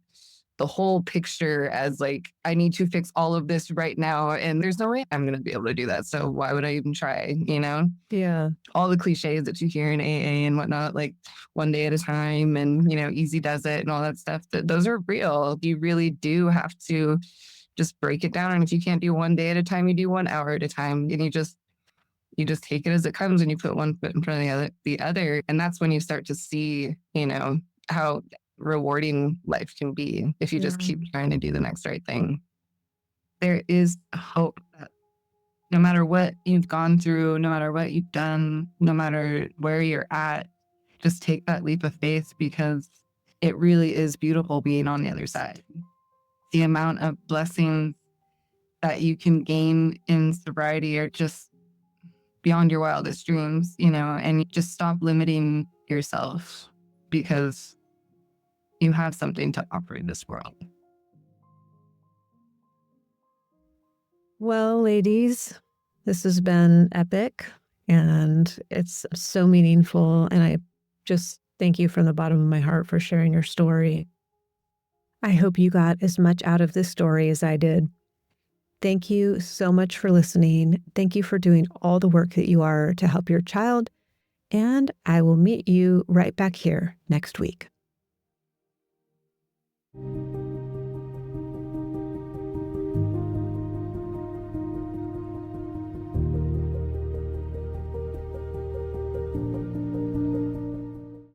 the whole picture as I need to fix all of this right now. And there's no way I'm going to be able to do that. So why would I even try, Yeah. All the cliches that you hear in AA and whatnot, one day at a time and, easy does it and all that stuff, those are real. You really do have to just break it down. And if you can't do one day at a time, you do 1 hour at a time. And you just take it as it comes and you put one foot in front of the other. And that's when you start to see, how rewarding life can be if you just keep trying to do the next right thing. There is hope that no matter what you've gone through, no matter what you've done, no matter where you're at, just take that leap of faith because it really is beautiful being on the other side. The amount of blessings that you can gain in sobriety are just beyond your wildest dreams, and you just stop limiting yourself because you have something to offer in this world. Well, ladies, this has been epic and it's so meaningful. And I just thank you from the bottom of my heart for sharing your story. I hope you got as much out of this story as I did. Thank you so much for listening. Thank you for doing all the work that you are to help your child. And I will meet you right back here next week.